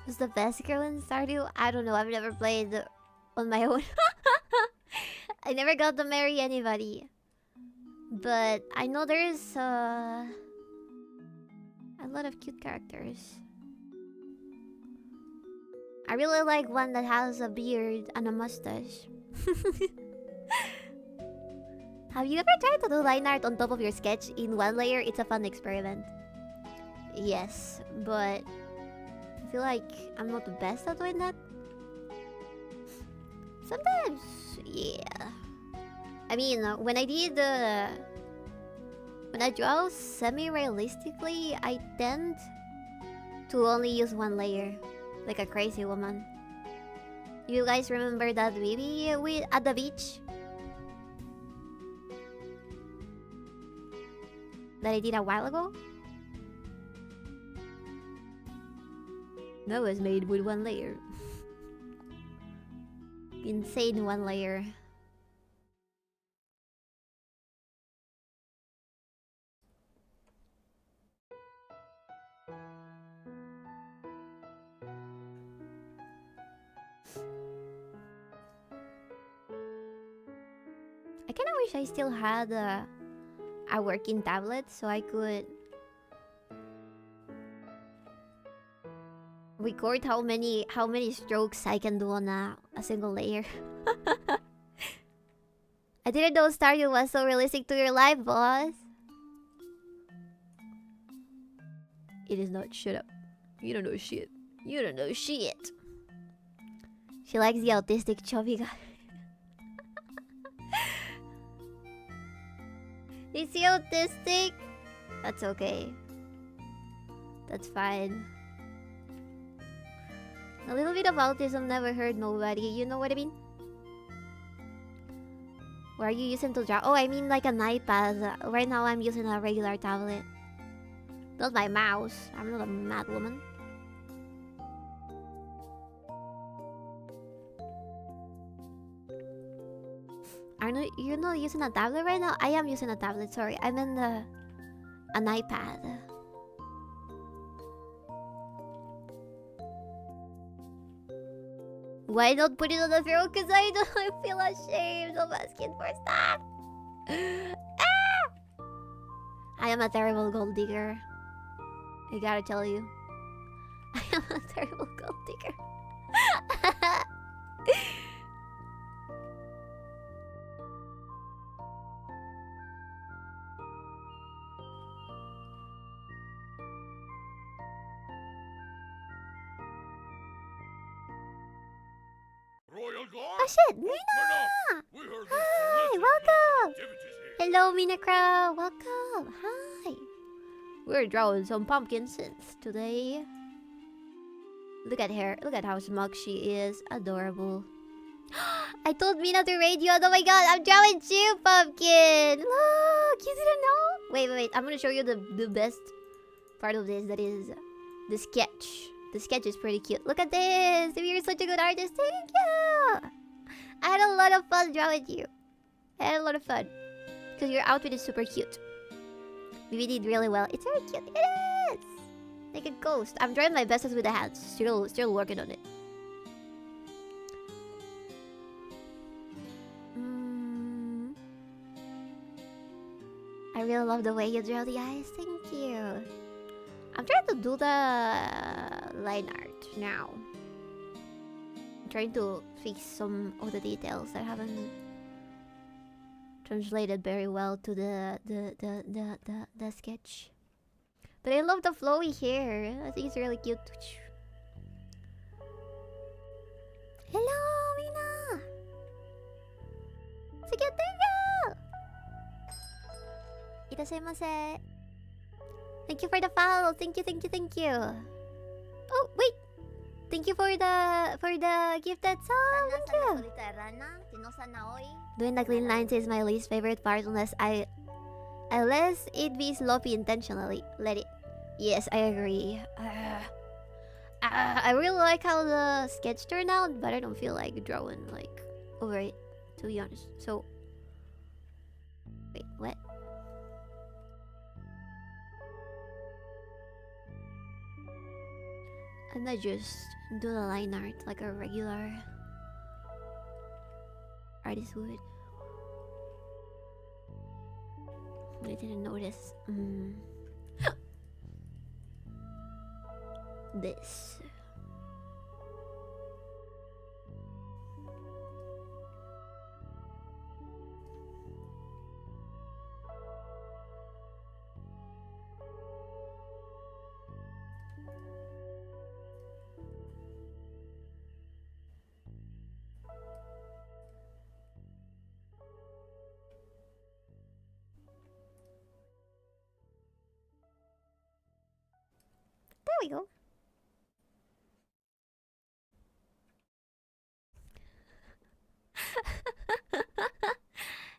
Who's the best girl in Stardew? I don't know. I've never played on my own. I never got to marry anybody. But I know there's a lot of cute characters. I really like one that has a beard and a mustache. Have you ever tried to do line art on top of your sketch in one layer? It's a fun experiment. Yes, but I feel like I'm not the best at doing that. Sometimes, yeah. I mean, when I draw semi-realistically, I tend to only use one layer, like a crazy woman. You guys remember that baby at the beach? That I did a while ago? That was made with one layer. Insane one layer. I kinda wish I still had a working tablet so I could record how many strokes I can do on a single layer. I didn't know Stardew was so realistic to your life, boss. It is not. Shut up. You don't know shit. You don't know shit. She likes the autistic chubby guy. Is he autistic? That's okay. That's fine. A little bit of autism never hurt nobody. You know what I mean? What are you using to draw? Oh, I mean like an iPad. Right now I'm using a regular tablet. Not my mouse. I'm not a mad woman. You're not using a tablet right now? I am using a tablet, sorry. I meant an iPad. Why not put it on the throat? Because I feel ashamed of asking for stuff. Ah! I am a terrible gold digger. I gotta tell you. I am a terrible gold digger. Oh shit, Mina! Hi, welcome! Hello, Mina Crow, welcome! Hi! We're drawing some pumpkin scents today. Look at her, look at how smug she is. Adorable. I told Mina to raid you. Oh my god, I'm drawing too, pumpkin! Look, you didn't know? Wait, I'm gonna show you the best part of this. That is the sketch. The sketch is pretty cute. Look at this! You're such a good artist. Thank you! I had a lot of fun drawing you. I had a lot of fun. Because your outfit is super cute. We did really well. It's very cute. It is! Like a ghost. I'm trying my best with the hands. Still working on it. I really love the way you draw the eyes. Thank you. I'm trying to do the line art now. I'm trying to fix some of the details that haven't translated very well to the sketch. But I love the flowy hair. I think it's really cute. Hello, Mina. It's a cute thing. Itadaimase. Thank you for the follow. Thank you. Oh, wait. Thank you for the gifted song. Thank you. Doing the clean lines is my least favorite part unless it be sloppy intentionally. Let it. Yes, I agree. I really like how the sketch turned out, but I don't feel like drawing like over it, to be honest. So, wait, what? And I just do the line art like a regular artist would. I didn't notice. This. There we go.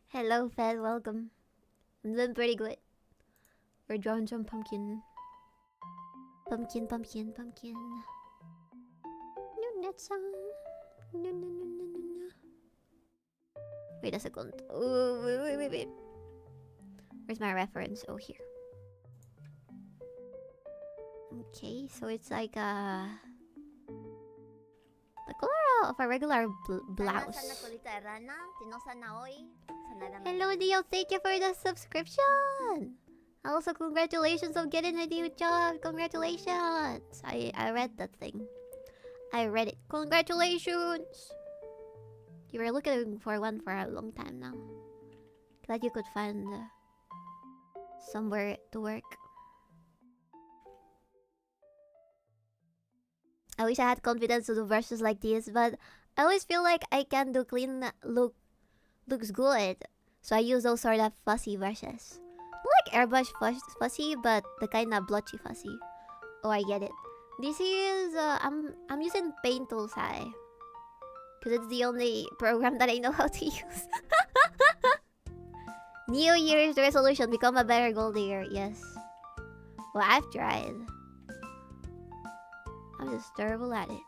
Hello, Fed. Welcome. I'm doing pretty good. We're drawing some pumpkin. Pumpkin. No, that's no. Wait a second. Oh, wait. Where's my reference? Oh, here. Okay, so it's like the color of a regular blouse. Hello, Dio. Thank you for the subscription. Also, congratulations on getting a new job. Congratulations. I read that thing. I read it. Congratulations. You were looking for one for a long time now. Glad you could find somewhere to work. I wish I had confidence to do brushes like this, but I always feel like I can do clean looks good. So I use those sort of fussy brushes. Not like airbrush fussy, but the kind of blotchy fussy. Oh, I get it. This is I'm using Paint Tools High. Because it's the only program that I know how to use. New Year's resolution, become a better gold digger. Yes. Well, I've tried. I'm just terrible at it.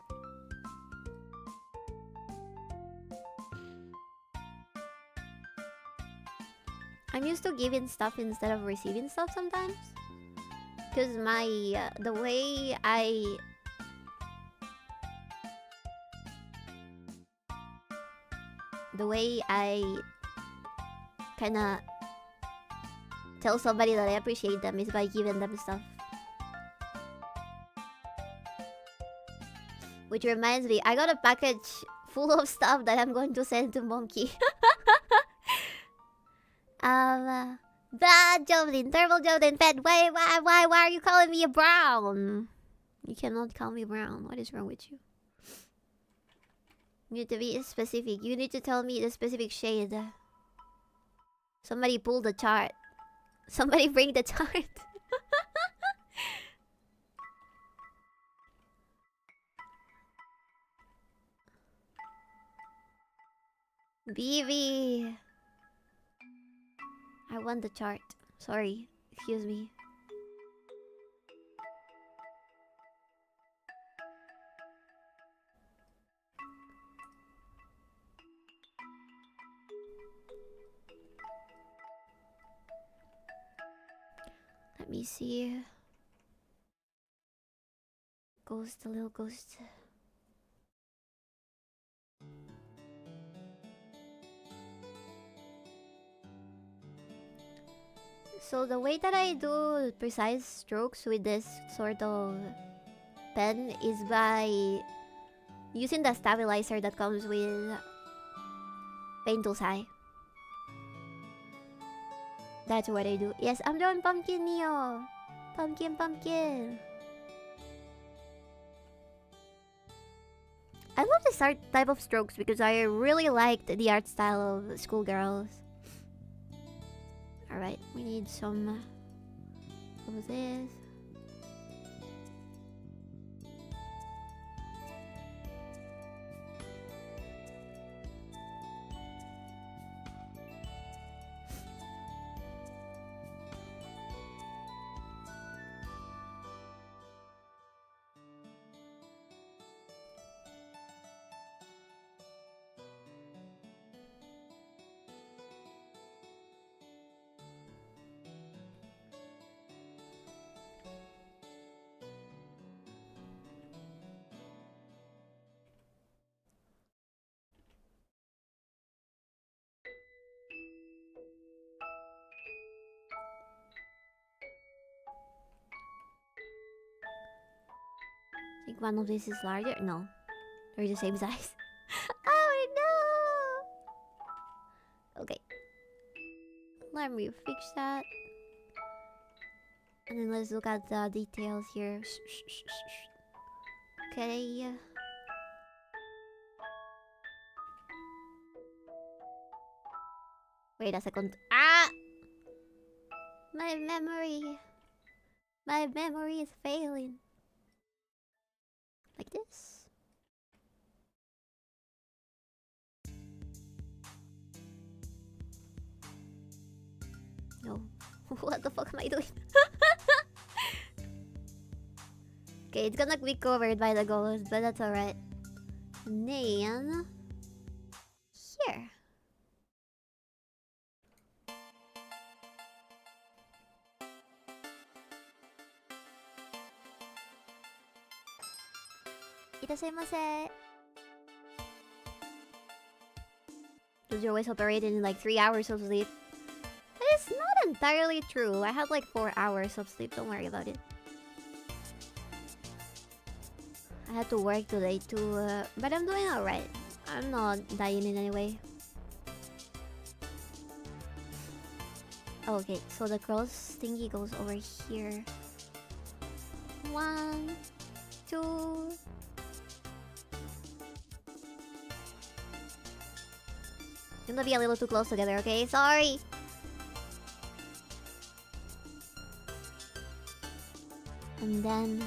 I'm used to giving stuff instead of receiving stuff sometimes. Because my the way I kind of tell somebody that I appreciate them is by giving them stuff. Which reminds me, I got a package full of stuff that I'm going to send to Monkey. Bad Jovelin, Turbo Jovelin, Fed. Why are you calling me a brown? You cannot call me brown. What is wrong with you? You need to be specific. You need to tell me the specific shade. Somebody pull the chart. Somebody bring the chart. BB. I want the chart. Sorry. Excuse me. Let me see. Ghost, a little ghost. So the way that I do precise strokes with this sort of pen is by using the stabilizer that comes with Paint Tools High. That's what I do. Yes, I'm doing pumpkin, Neo. Pumpkin. I love this art type of strokes because I really liked the art style of schoolgirls. Alright, we need some of this. think one of these is larger. No, they're the same size. Oh no! Okay, let me fix that. And then let's look at the details here. Okay. Wait a second. Ah! My memory. My memory is failing. Like this. No. What the fuck am I doing? Okay, it's gonna be covered by the ghost, but that's alright. And then... here. Itasumasu. Because you're always operating in like 3 hours of sleep. That is not entirely true. I had like 4 hours of sleep. Don't worry about it. I had to work today too, but I'm doing alright. I'm not dying in any way. Okay, so the cross thingy goes over here. 1, 2. You're gonna be a little too close together, okay? Sorry! And then...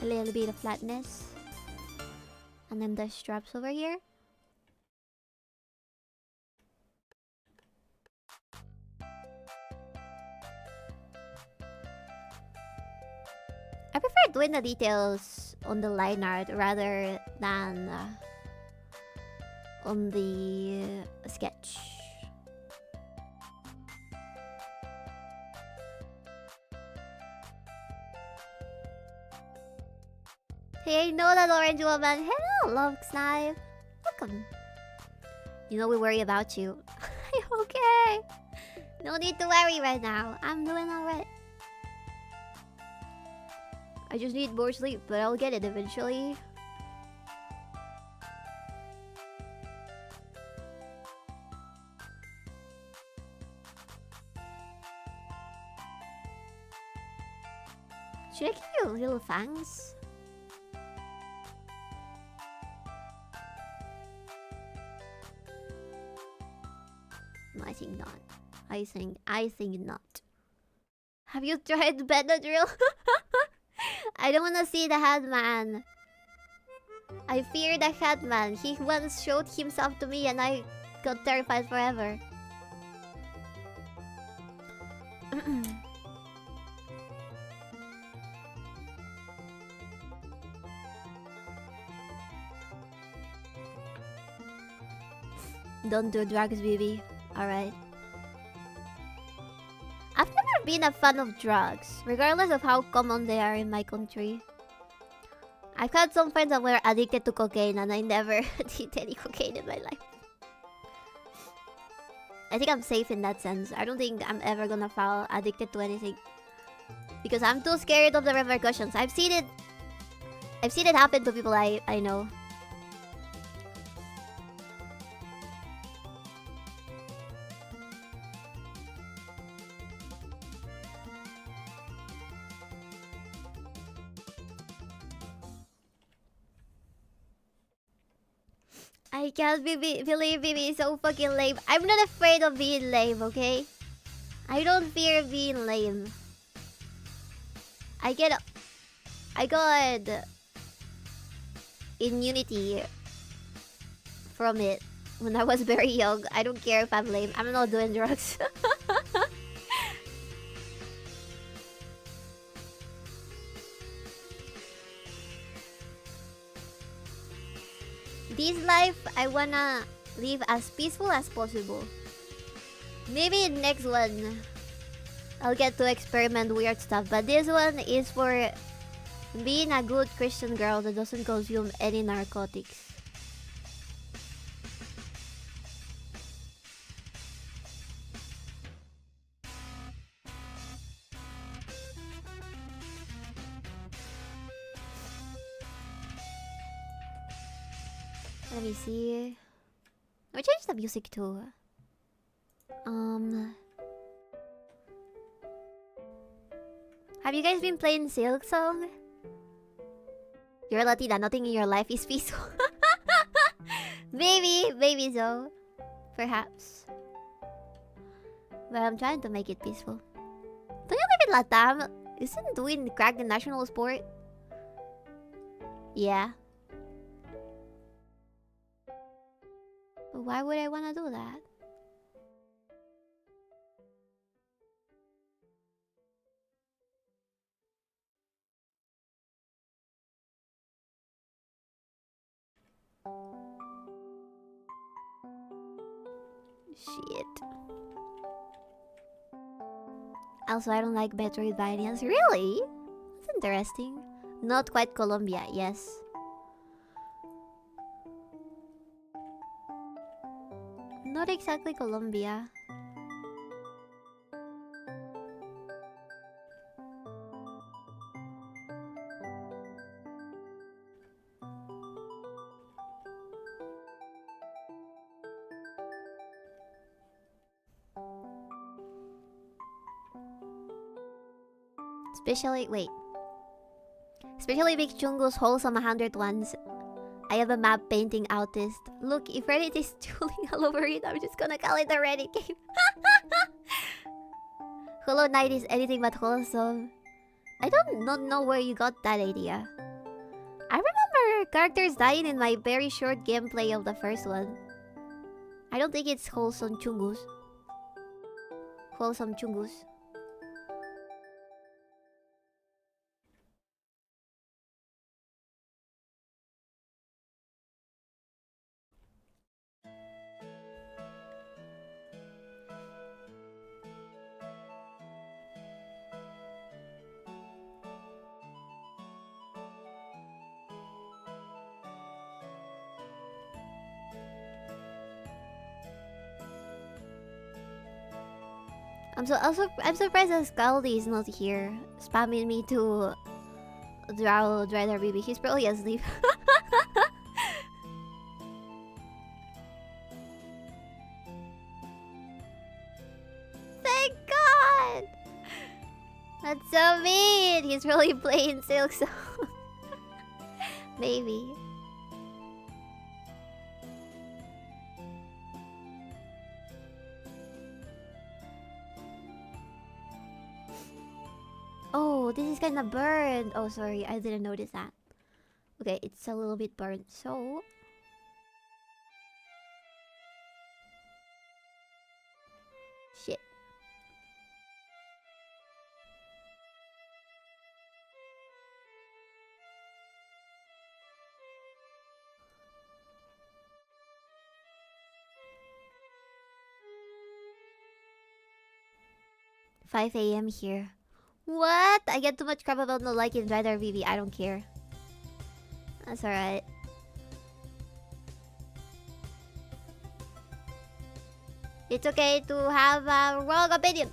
a little bit of flatness. And then the straps over here. I prefer doing the details on the line art rather than on the sketch. Hey, I know that orange woman. Hello, Love Snipe. Welcome. You know we worry about you. I'm okay. No need to worry right now. I'm doing alright. I just need more sleep, but I'll get it eventually. Should I give you little fangs? No, I think not. I think not. Have you tried Benadryl? I don't wanna see the headman. I fear the headman. He once showed himself to me and I got terrified forever. Don't do drugs, baby. Alright. I've never been a fan of drugs, regardless of how common they are in my country. I've had some friends that were addicted to cocaine and I never did any cocaine in my life. I think I'm safe in that sense. I don't think I'm ever gonna fall addicted to anything. Because I'm too scared of the repercussions. I've seen it happen to people I know. I can't believe Bibi is so fucking lame. I'm not afraid of being lame, okay? I don't fear being lame. I got immunity from it when I was very young. I don't care if I'm lame. I'm not doing drugs. This life, I wanna live as peaceful as possible. Maybe next one, I'll get to experiment weird stuff. But this one is for being a good Christian girl that doesn't consume any narcotics. Let me see. We change the music too. Have you guys been playing Silk Song? You're Latina, nothing in your life is peaceful. Maybe so. Perhaps. But I'm trying to make it peaceful. Don't you live in Latam? Isn't doing crack the national sport? Yeah. But why would I want to do that? Shit. Also, I don't like Metroidvanias. Really? That's interesting. Not quite Colombia, yes. Not exactly Colombia. Especially Big Chungo's wholesome 100 ones. I have a map painting artist. Look, if Reddit is drooling all over it, I'm just gonna call it a Reddit game. Hollow Knight is anything but wholesome. I don't not know where you got that idea. I remember characters dying in my very short gameplay of the first one. I don't think it's wholesome chungus. Wholesome chungus. I'm surprised that Scaldy is not here, spamming me to drow Dreader baby. He's probably asleep. Thank God! That's so mean. He's really playing Silk Song. Maybe. Oh, this is kind of burned. Oh, sorry, I didn't notice that. Okay, it's a little bit burnt, so... Shit. $5 AM here. What? I get too much crap about not liking Drider VV. I don't care. That's alright. It's okay to have a wrong opinion.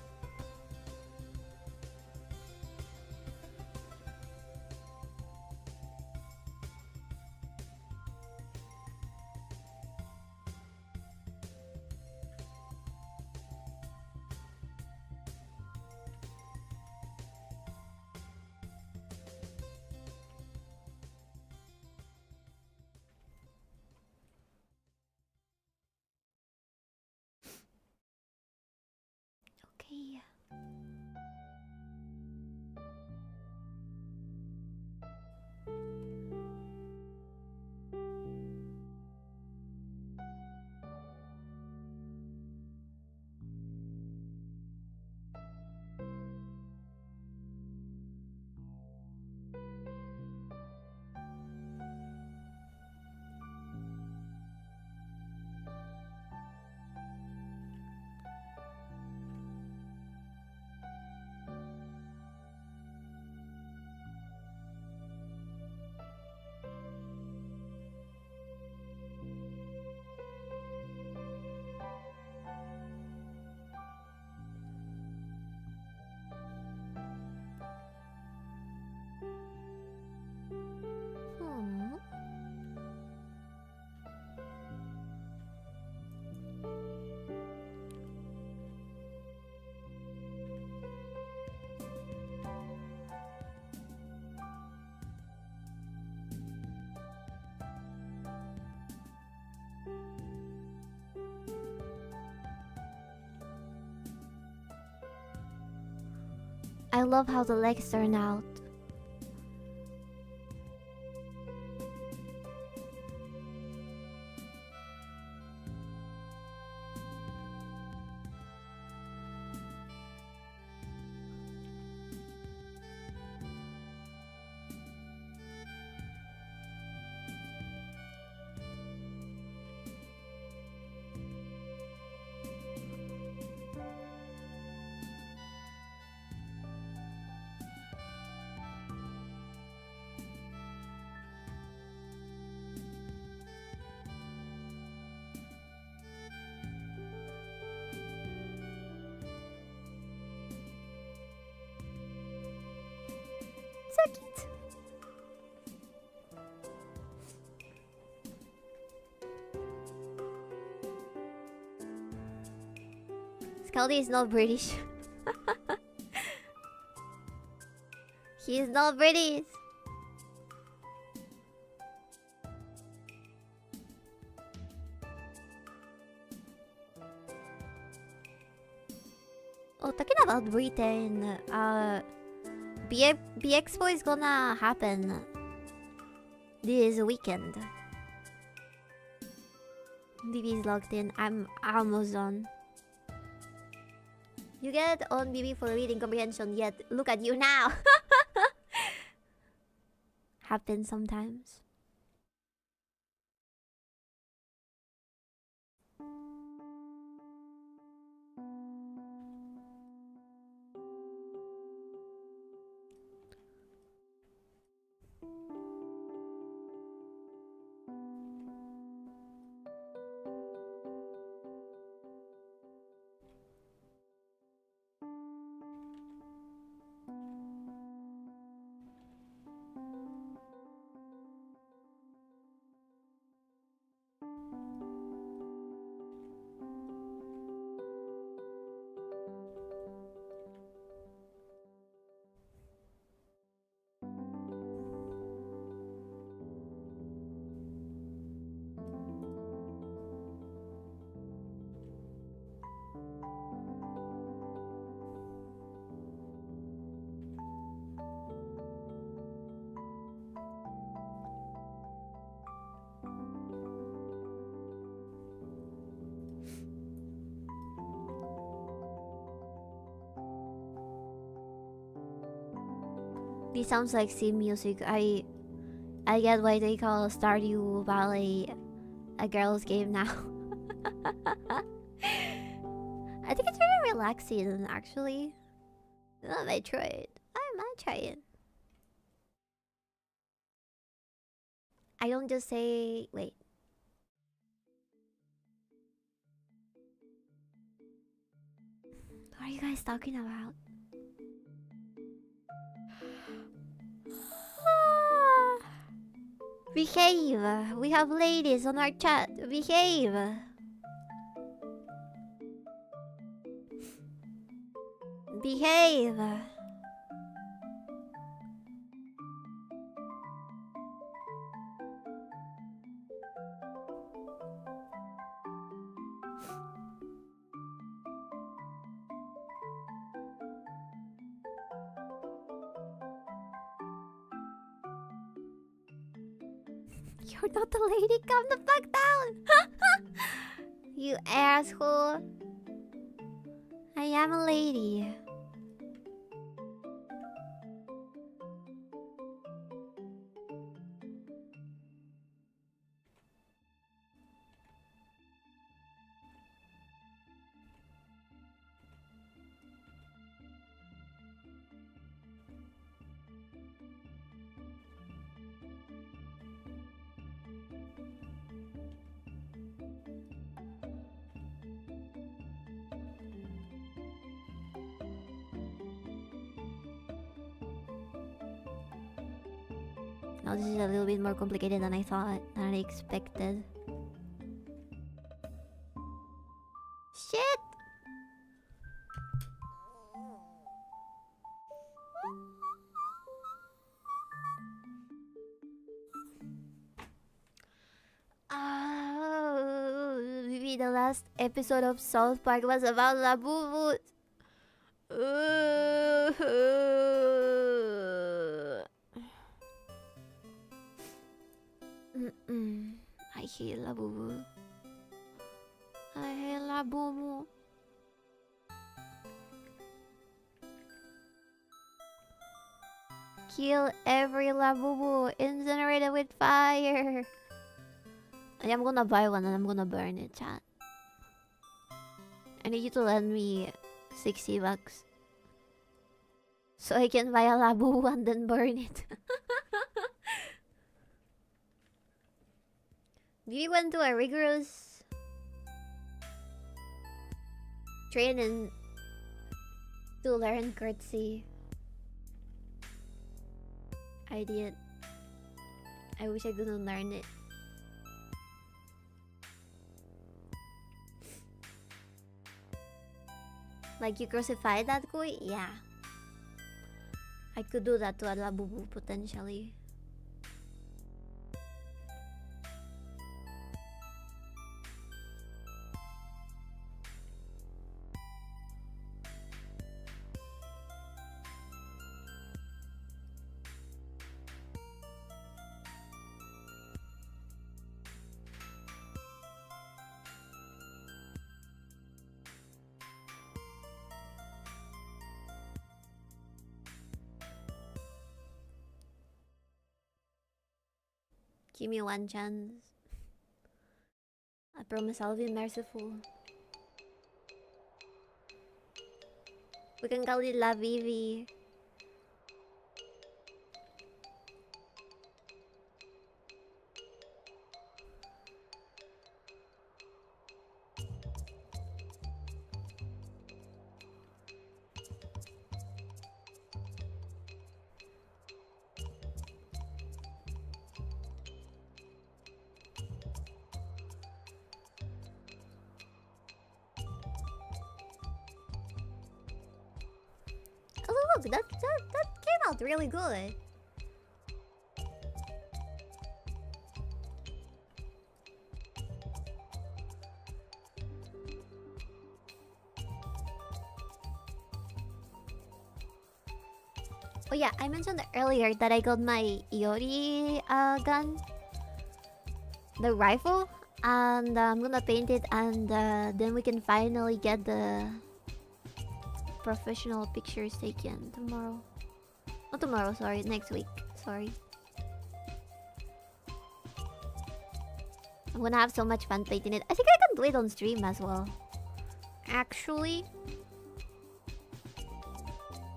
Okay. I love how the legs turn out. So cute. Scaldy is not British. He is not British. Oh, talking about Britain, BXPO is gonna happen this weekend. BB is logged in. I'm almost done. You get on BB for reading comprehension, yet look at you now. Happens sometimes. This sounds like sim music. I get why they call Stardew Valley a girl's game now. I think it's very relaxing, actually. I might try it. I might try it. I don't just say... Wait. What are you guys talking about? Behave! We have ladies on our chat. Behave! Behave! You're not a lady, calm the fuck down! You asshole. I am a lady. Now this is a little bit more complicated than I thought, than I expected. Shit! Maybe the last episode of South Park was about Labubu. I hate Labubu. I hate Labubu. Kill every Labubu. Incinerate it with fire. I'm gonna buy one and I'm gonna burn it, chat. I need you to lend me $60 so I can buy a Labubu and then burn it. We went to a rigorous training to learn courtesy. I did. I wish I couldn't learn it. Like you crucified that guy? Yeah. I could do that to a Labubu potentially. Give me one chance. I promise I'll be merciful. We can call it La Vivi. Oh look, that came out really good. Oh yeah, I mentioned earlier that I got my Iori gun, the rifle, and I'm gonna paint it, and then we can finally get the professional pictures taken tomorrow. Not tomorrow, sorry, next week. Sorry. I'm gonna have so much fun painting it. I think I can do it on stream as well. Actually,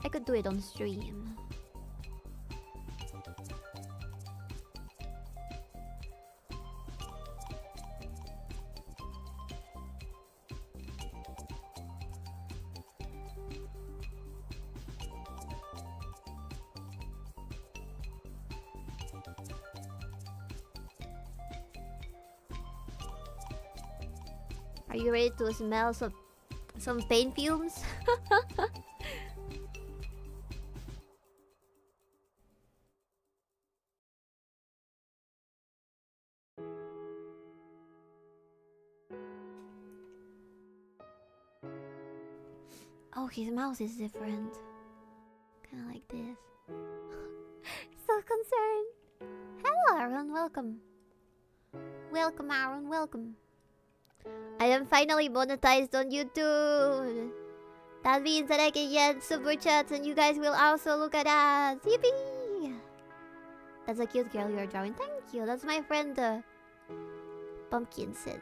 I could do it on stream. Are you ready to smell some paint fumes? Oh, his mouse is different. Kinda like this. So concerned. Hello, Aaron. Welcome. Welcome, Aaron. Welcome. I am finally monetized on YouTube. That means that I can get super chats and you guys will also look at us. Yippee! That's a cute girl you're drawing. Thank you. That's my friend, Pumpkin Sense.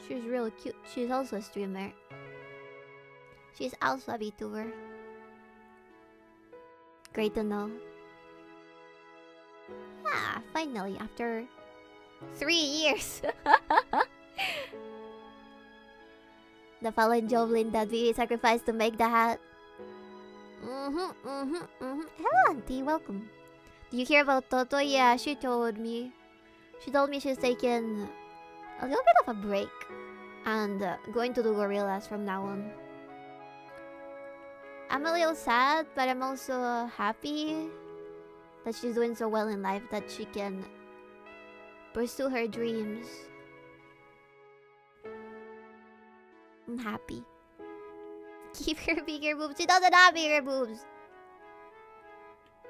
She's really cute. She's also a streamer. She's also a VTuber. Great to know. Ah, finally, after 3 years. The fallen Jovelin that we sacrificed to make the hat. Hello, Auntie. Welcome. Did you hear about Toto? Yeah, she told me. She told me she's taking a little bit of a break and going to do gorillas from now on. I'm a little sad, but I'm also happy that she's doing so well in life that she can pursue her dreams. I'm happy. Keep her bigger boobs. She doesn't have bigger boobs.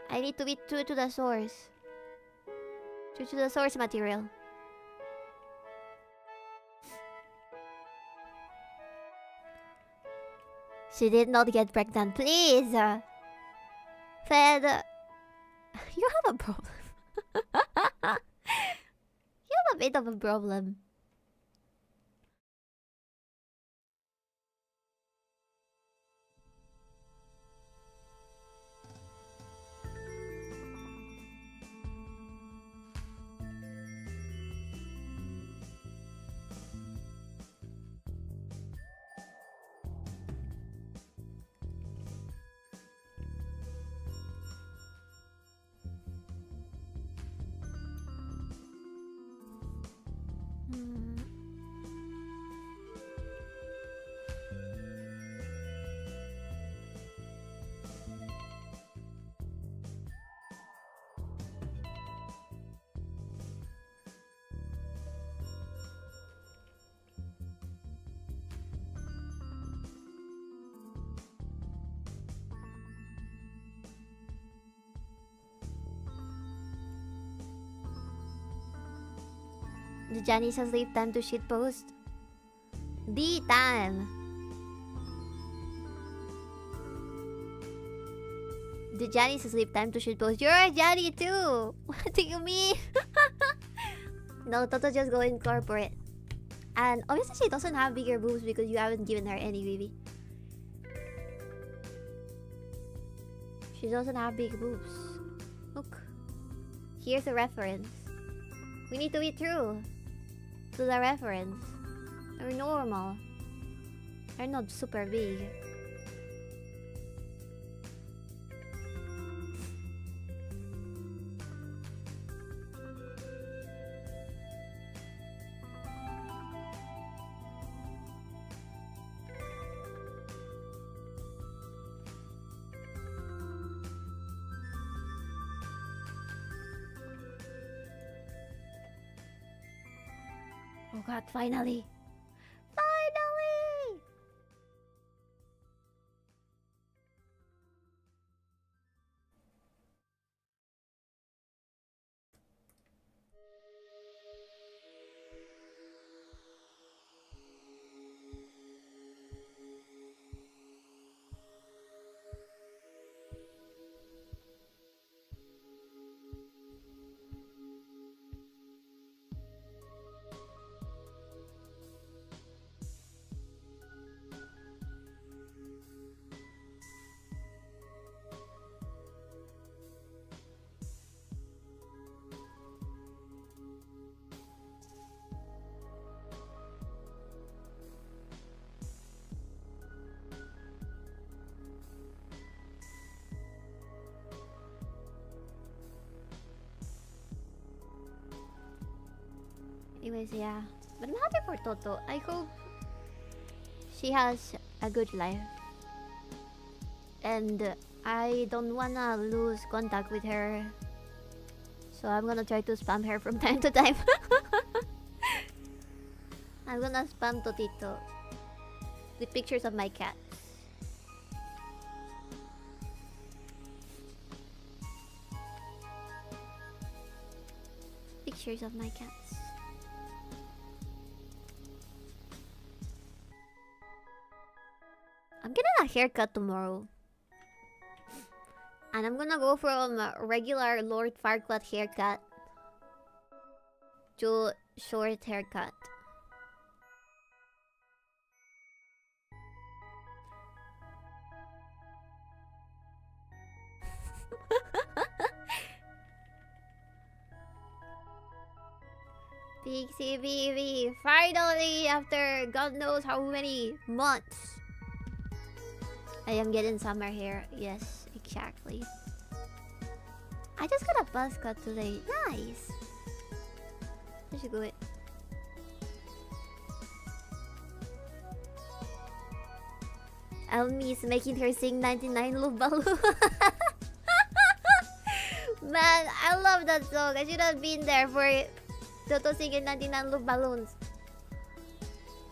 I need to be true to the source. Due to the source material. She did not get pregnant. Please! Fed... You have a problem. You have a bit of a problem. The Johnny's asleep, time to shitpost. The time. The Johnny's asleep, time to shitpost. You're a Johnny too. What do you mean? No, Toto just go in corporate. And obviously she doesn't have bigger boobs because you haven't given her any, baby. She doesn't have big boobs. Look. Here's a reference. We need to be true to the reference. They're normal. They're not super big. Oh god, finally! Finally! Anyways, yeah. But I'm happy for Toto. I hope she has a good life. And I don't wanna lose contact with her. So I'm gonna try to spam her from time to time. I'm gonna spam Totito with pictures of my cats. Pictures of my cats. I'm getting a haircut tomorrow. And I'm gonna go from regular Lord Farquaad haircut to short haircut. Pixie baby, finally, after God knows how many months, I am getting summer hair. Yes, exactly. I just got a buzz cut today. Nice. This is good. Elmi is making her sing 99 Lubalu. Man, I love that song. I should have been there for Toto singing 99 Love Balloons.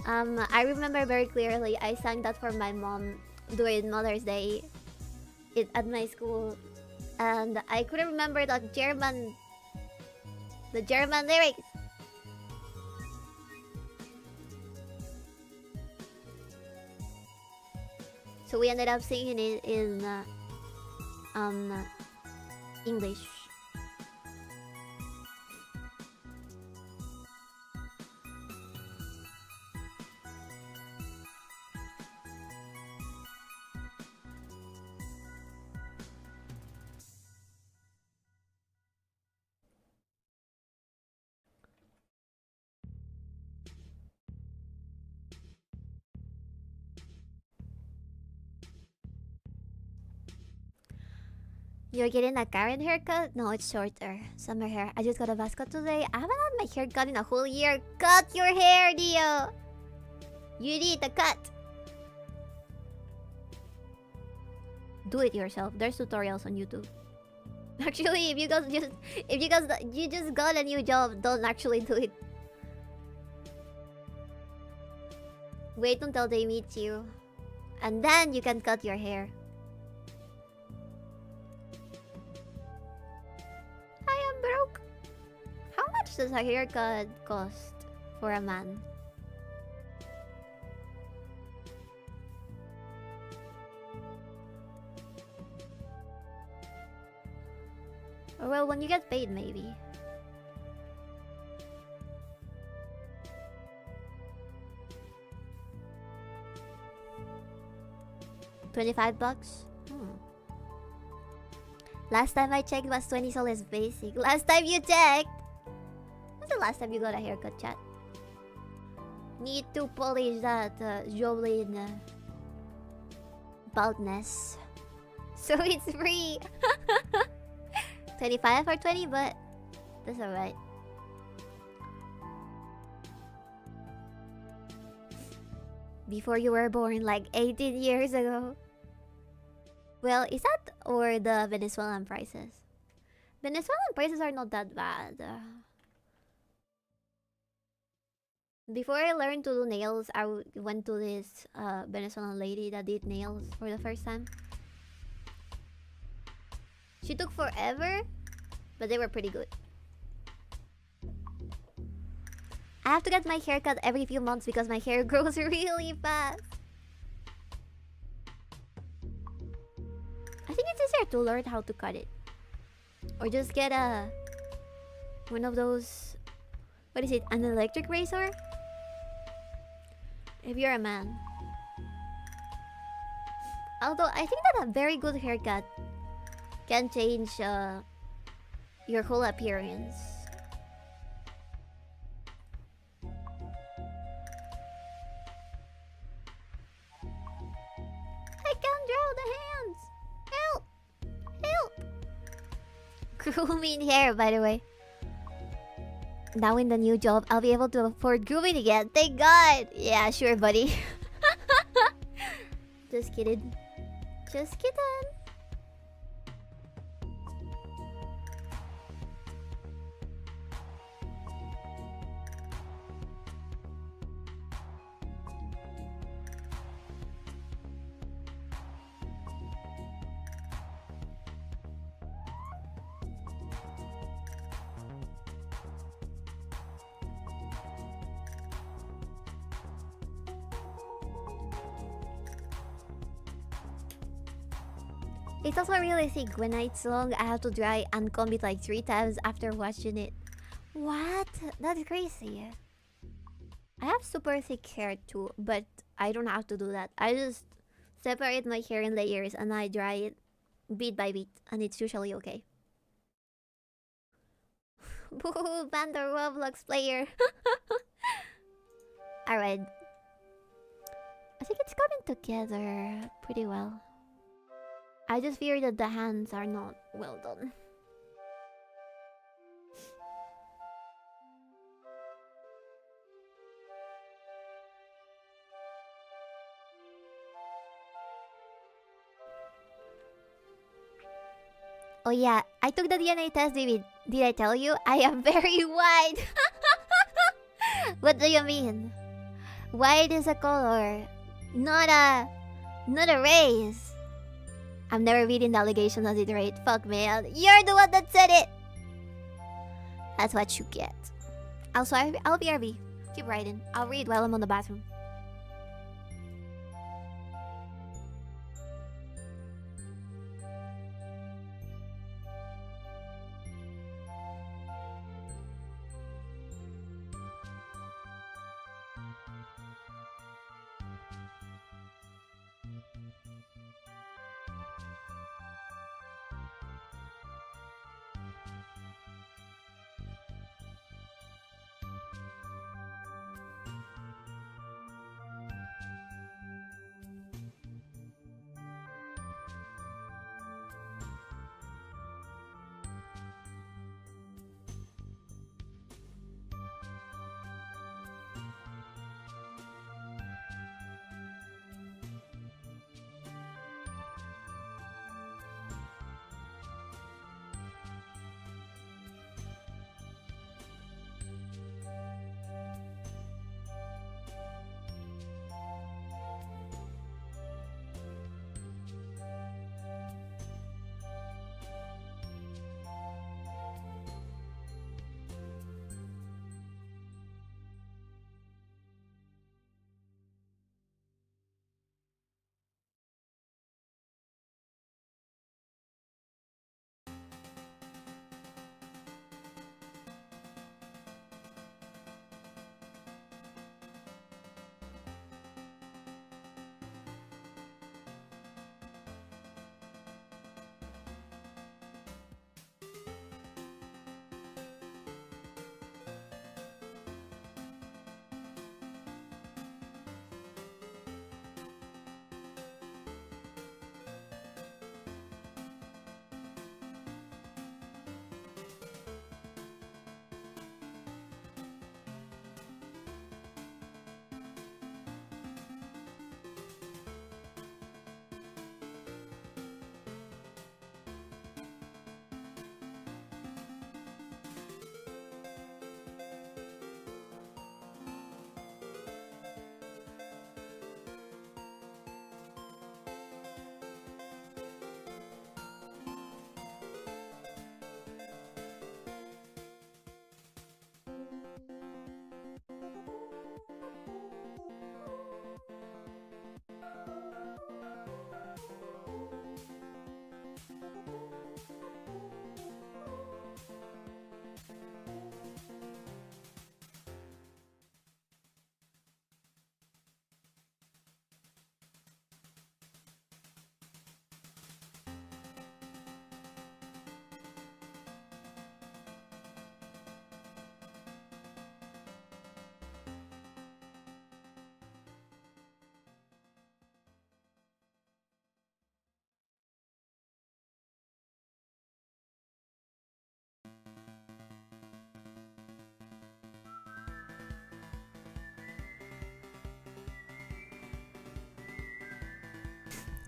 I remember very clearly I sang that for my mom during Mother's Day at my school. And I couldn't remember the The German lyrics. So we ended up singing it in English. You're getting a Karen haircut? No, it's shorter. Summer hair. I just got a buzz cut today. I haven't had my hair cut in a whole year. Cut your hair, Dio! You need a cut. Do it yourself. There's tutorials on YouTube. Actually, if you just got a new job, don't actually do it. Wait until they meet you, and then you can cut your hair. I am broke. How much does a haircut cost for a man? Or well, when you get paid, maybe. $25? Last time I checked was 20 soles basic. Last time you checked? When's the last time you got a haircut, chat? Need to polish that Jolene baldness. So it's free. 25 or 20, but that's alright. Before you were born, like 18 years ago. Well, is that or the Venezuelan prices? Venezuelan prices are not that bad. Before I learned to do nails, I went to this Venezuelan lady that did nails for the first time. She took forever, but they were pretty good. I have to get my hair cut every few months because my hair grows really fast. I think it's easier to learn how to cut it. Or just get one of those... What is it? An electric razor? If you're a man. Although, I think that a very good haircut can change your whole appearance. I can't draw the hands! Help! Help! Grooming hair, by the way. Now in the new job, I'll be able to afford grooming again. Thank God! Yeah, sure, buddy. Just kidding. Just kidding. It's also really thick. When it's long, I have to dry and comb it like 3 times after washing it. What? That's crazy. I have super thick hair too, but I don't have to do that. I just separate my hair in layers and I dry it bit by bit, and it's usually okay. Boo, ban the Roblox player. Alright. I think it's coming together pretty well. I just fear that the hands are not well done. Oh yeah, I took the DNA test, David. Did I tell you? I am very white. What do you mean? White is a color, not a race. I'm never reading the allegation as it right. Fuck man, you're the one that said it. That's what you get. Also, I'll BRB. Keep writing. I'll read while I'm on the bathroom.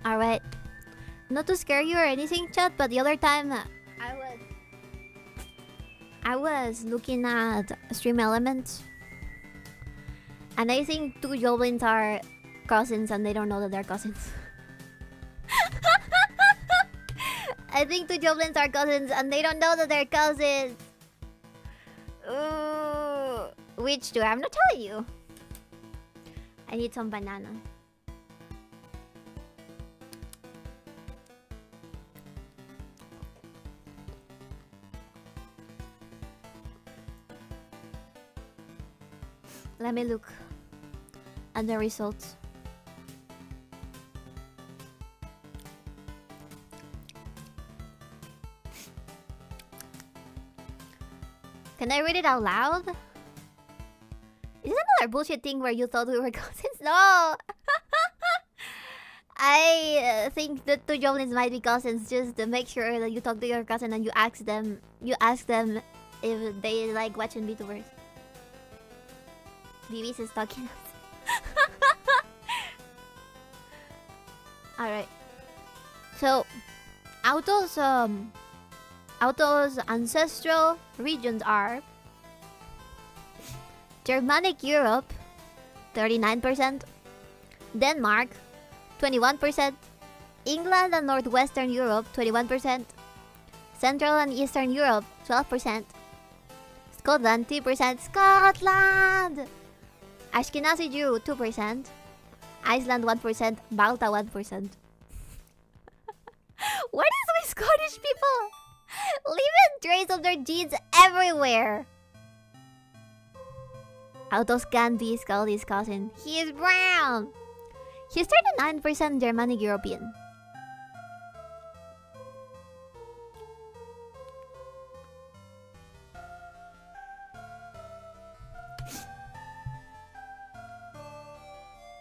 Alright. Not to scare you or anything, chat, but the other time I was looking at Stream Elements, and I think two goblins are cousins and they don't know that they're cousins. I think two goblins are cousins and they don't know that they're cousins. Ooh. Which two? I'm not telling you. I need some banana. Let me look at the results. Can I read it out loud? Is this another bullshit thing where you thought we were cousins? No! I think the two goblins might be cousins, just to make sure that you talk to your cousin and you ask them if they like watching VTubers. BB's is talking us. Alright. So, Auto's ancestral regions are Germanic Europe, 39%, Denmark, 21%, England and Northwestern Europe, 21%, Central and Eastern Europe, 12%, Scotland 2%. Scotland! Ashkenazi Jew 2%. Iceland 1%. Malta 1%. What is with Scottish people? Leaving traces of their genes everywhere. Autoscan B Scully's cousin. He is brown. He's 39% Germanic European.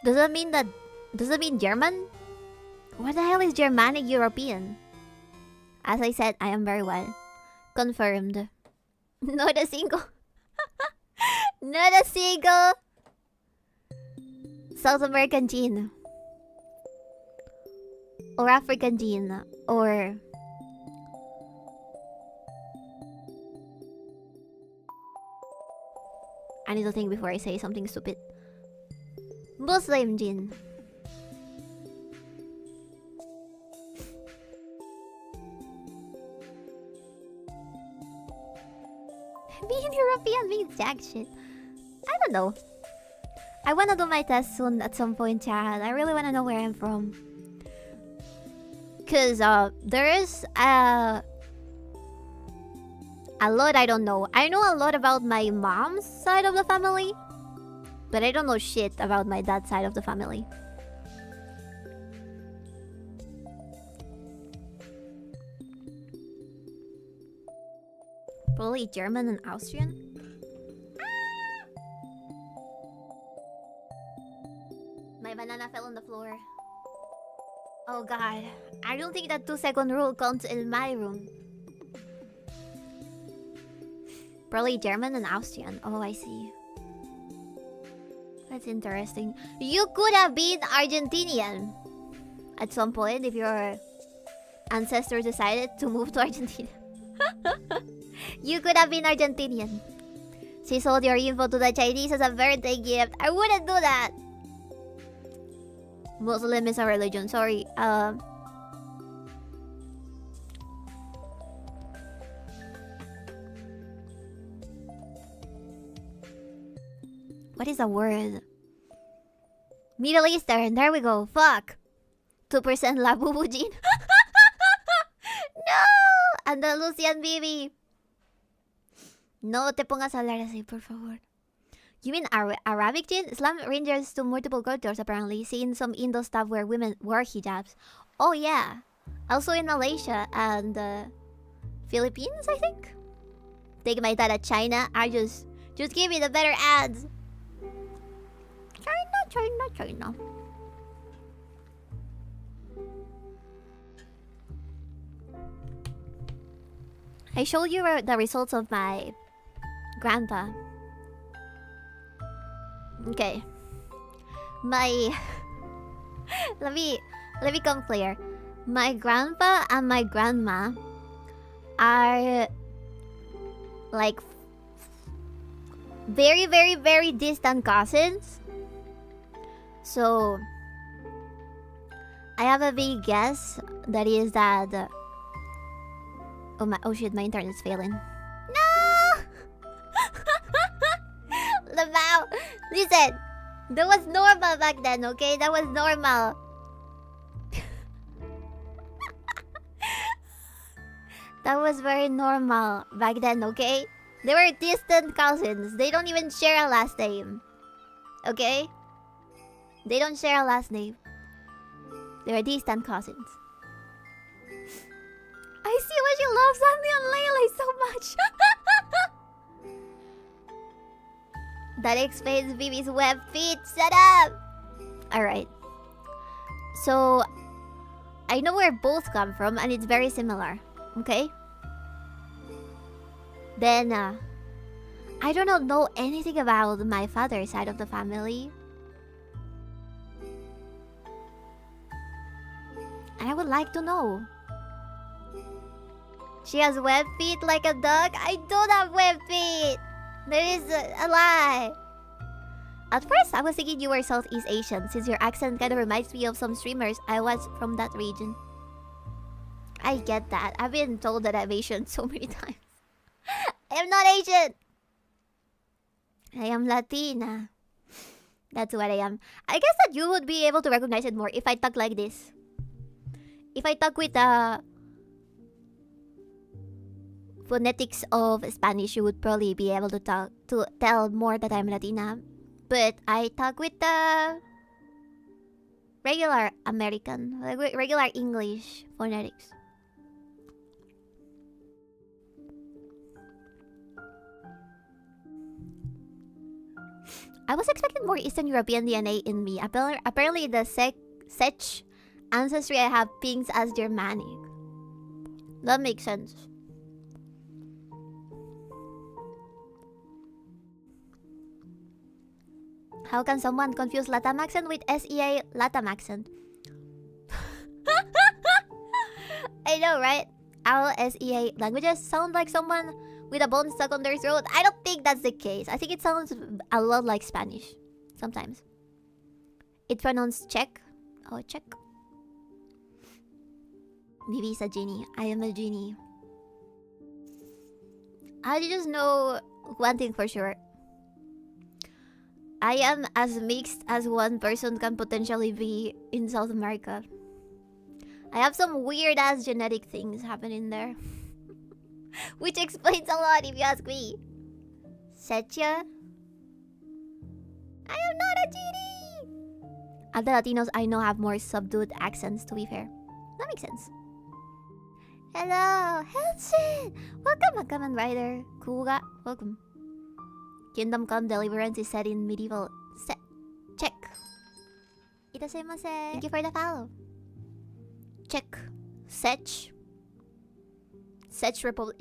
Does that mean German? What the hell is Germanic European? As I said, I am very well. Confirmed. Not a single. Not a single South American gene. Or African gene. Or... I need to think before I say something stupid. Muslim gene. Being European means jack shit. I don't know. I wanna do my test soon at some point, chat. I really wanna know where I'm from. Cause there is a lot I don't know. I know a lot about my mom's side of the family, but I don't know shit about my dad's side of the family. Probably German and Austrian. My banana fell on the floor. Oh god. I don't think that 2-second rule counts in my room. Probably German and Austrian. Oh, I see. That's interesting. You could have been Argentinian at some point if your ancestors decided to move to Argentina. You could have been Argentinian. She sold your info to the Chinese as a birthday gift. I wouldn't do that. Muslim is a religion. Sorry. What is a word? Middle Eastern. There we go. Fuck. 2% Labubu gene. No! Andalusian baby. No te pongas a hablar así, por favor. You mean Arabic gene? Islam ranges to multiple cultures, apparently. Seeing some Indo stuff where women wear hijabs. Oh, yeah. Also in Malaysia and Philippines, I think. Take my dad at China. Just give me the better ads. China. I showed you the results of my grandpa. Okay. My... let me come clear. My grandpa and my grandma are like very, very, very distant cousins. So I have a big guess that is that oh shit, my internet's failing. No! Lamau, listen, that was normal back then, okay? That was normal. That was very normal back then, okay? They were distant cousins. They don't even share a last name. Okay? They don't share a last name. They were distant cousins. I see why she loves Sandy and Layla so much. That explains Vivi's web feet. Shut up! Alright. So, I know where both come from and it's very similar. Okay? Then, I don't know anything about my father's side of the family. And I would like to know. She has web feet like a dog? I don't have web feet! There is a lie. At first, I was thinking you were Southeast Asian, since your accent kind of reminds me of some streamers I watch from that region. I get that. I've been told that I'm Asian so many times. I am not Asian! I am Latina. That's what I am. I guess that you would be able to recognize it more if I talk like this. If I talk with the phonetics of Spanish, you would probably be able to tell more that I'm Latina. But I talk with the regular American, regular English phonetics. I was expecting more Eastern European DNA in me. Apparently the Czech ancestry I have pings as Germanic. That makes sense. How can someone confuse Latam accent with SEA Latam accent? I know, right? Our SEA languages sound like someone with a bone stuck on their throat. I don't think that's the case. I think it sounds a lot like Spanish. Sometimes. It's pronounced Czech. Oh, Czech. Vivi is a genie. I am a genie. I just know one thing for sure. I am as mixed as one person can potentially be in South America. I have some weird ass genetic things happening there. Which explains a lot if you ask me. Setia? I am not a genie! Other Latinos I know have more subdued accents, to be fair. That makes sense. Hello! Helshin! Welcome, Kamen Rider. Kuga, welcome. Kingdom Come Deliverance is set in medieval... Check. Itadakimasu. Thank you for the follow. Check.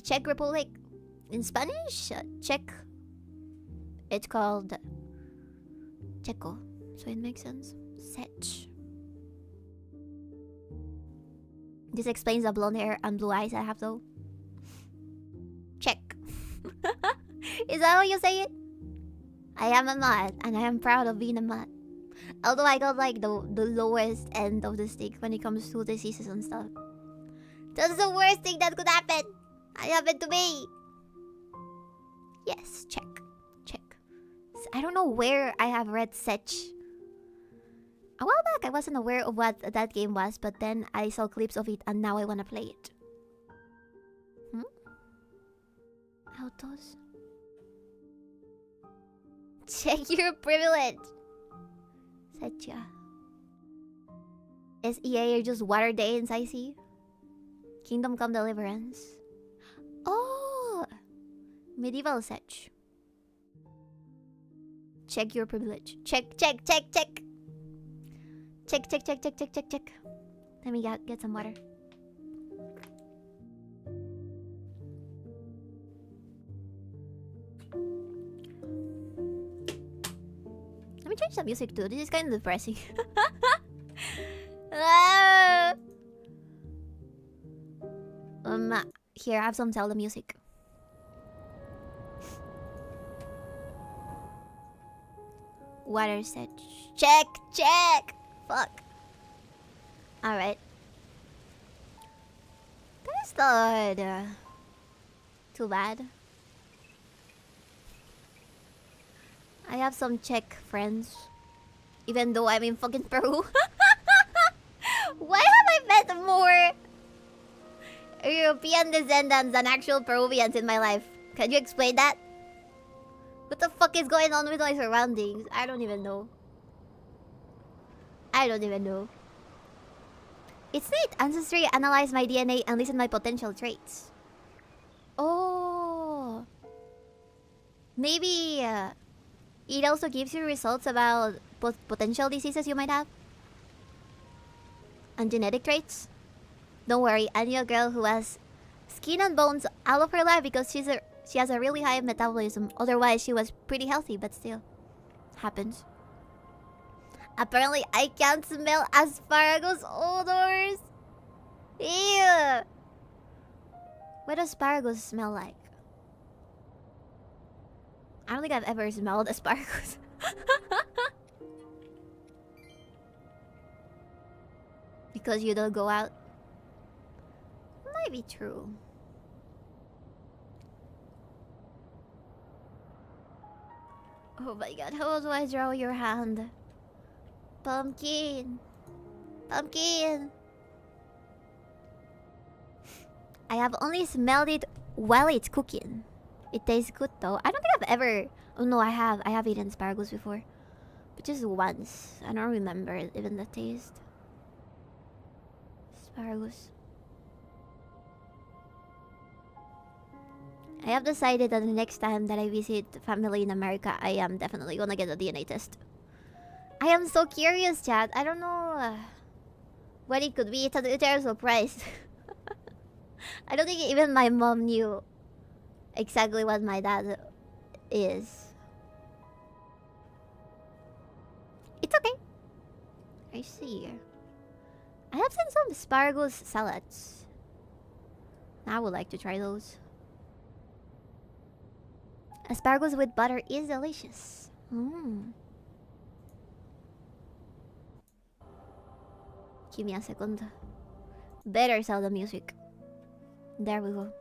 Czech Republic. In Spanish, Czech. It's called Checo, so it makes sense. Czech. This explains the blonde hair and blue eyes I have though. Czech. Is that how you say it? I am a mod, and I am proud of being a mod. Although I got like the lowest end of the stick when it comes to diseases and stuff. That's the worst thing that could happen. It happened to me. Yes, check. I don't know where I have read Sech. A while back, I wasn't aware of what that game was, but then I saw clips of it, and now I want to play it. Autos. Check your privilege. Secha. SEA are just water day in Saisi. Kingdom Come Deliverance. Oh! Medieval Sech. Check your privilege. Check. Check. Let me get some water. Let me change the music too. This is kind of depressing. Here, have some Zelda music. Water set. Check. Fuck. Alright. That is not too bad. I have some Czech friends. Even though I'm in fucking Peru. Why have I met more European descendants than actual Peruvians in my life? Can you explain that? What the fuck is going on with my surroundings? I don't even know. It's neat. Ancestry analyze my DNA and listen my potential traits. Oh. Maybe it also gives you results about potential diseases you might have. And genetic traits. Don't worry, I knew a girl who has skin and bones all of her life because she has a really high metabolism. Otherwise, she was pretty healthy, but still. Happens. Apparently, I can't smell asparagus odors. Ew. What does asparagus smell like? I don't think I've ever smelled asparagus. Because you don't go out? Might be true. Oh my god, how do I draw your hand? Pumpkin! Pumpkin! I have only smelled it while it's cooking. It tastes good though. I don't think I've ever... Oh no, I have. I have eaten asparagus before. But just once. I don't remember even the taste. Asparagus. I have decided that the next time that I visit family in America, I am definitely gonna get a DNA test. I am so curious, chat. I don't know what it could be. It's a terrible surprise. I don't think even my mom knew exactly what my dad is. It's okay. I see. I have seen some asparagus salads. I would like to try those. Asparagus with butter is delicious. Give me a second. Better sell the music. There we go.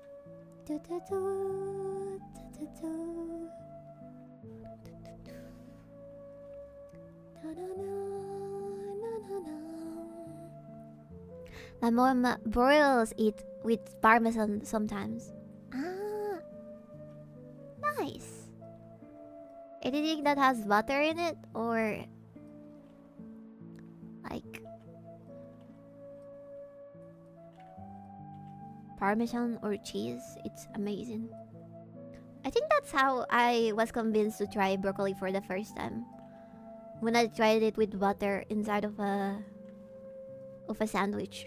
My mom broils it with parmesan sometimes. Ah, nice. Anything that has butter in it, or like parmesan or cheese, it's amazing. I think that's how I was convinced to try broccoli for the first time. When I tried it with butter inside of a sandwich.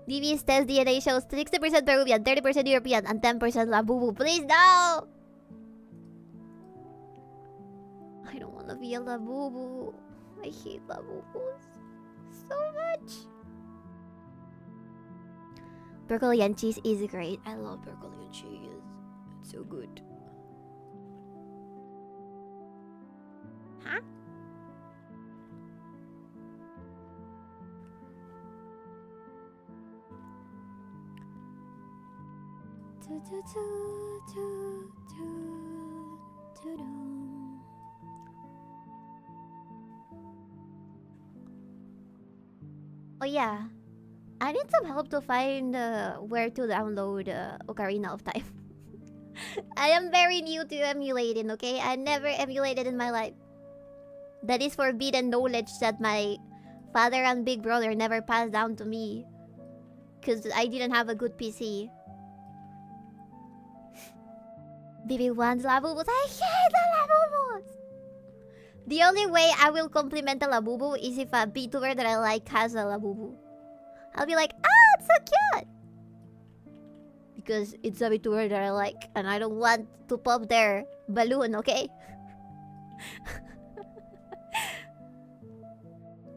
DB's test DNA shows 60% Peruvian, 30% European, and 10% Labubu. Please no! I don't want to be a Labubu. I hate Labubus so much. Broccoli and cheese is great. I love broccoli and cheese. It's so good. Huh? Oh yeah, I need some help to find where to download Ocarina of Time. I am very new to emulating, okay? I never emulated in my life. That is forbidden knowledge that my father and big brother never passed down to me. Because I didn't have a good PC. BB wants Labubus. I hate the Labubus! The only way I will compliment a Labubu is if a VTuber that I like has a Labubu. I'll be like, ah, it's so cute! Because it's a VTuber that I like, and I don't want to pop their balloon, okay?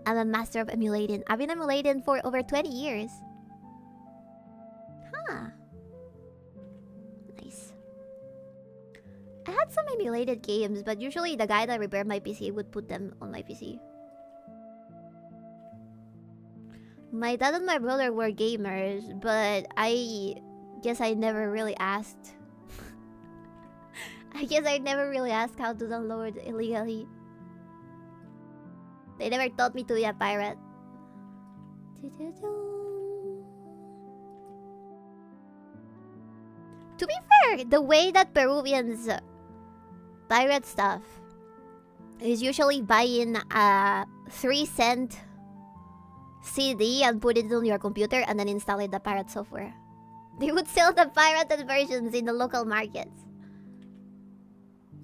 I'm a master of emulating. I've been emulating for over 20 years. Huh. Nice. I had some emulated games, but usually the guy that repaired my PC would put them on my PC. My dad and my brother were gamers, but I guess I never really asked. I guess I never really asked how to download illegally. They never taught me to be a pirate. To be fair, the way that Peruvians pirate stuff is usually buying a 3-cent CD and put it on your computer and then install it the pirate software. They would sell the pirated versions in the local markets.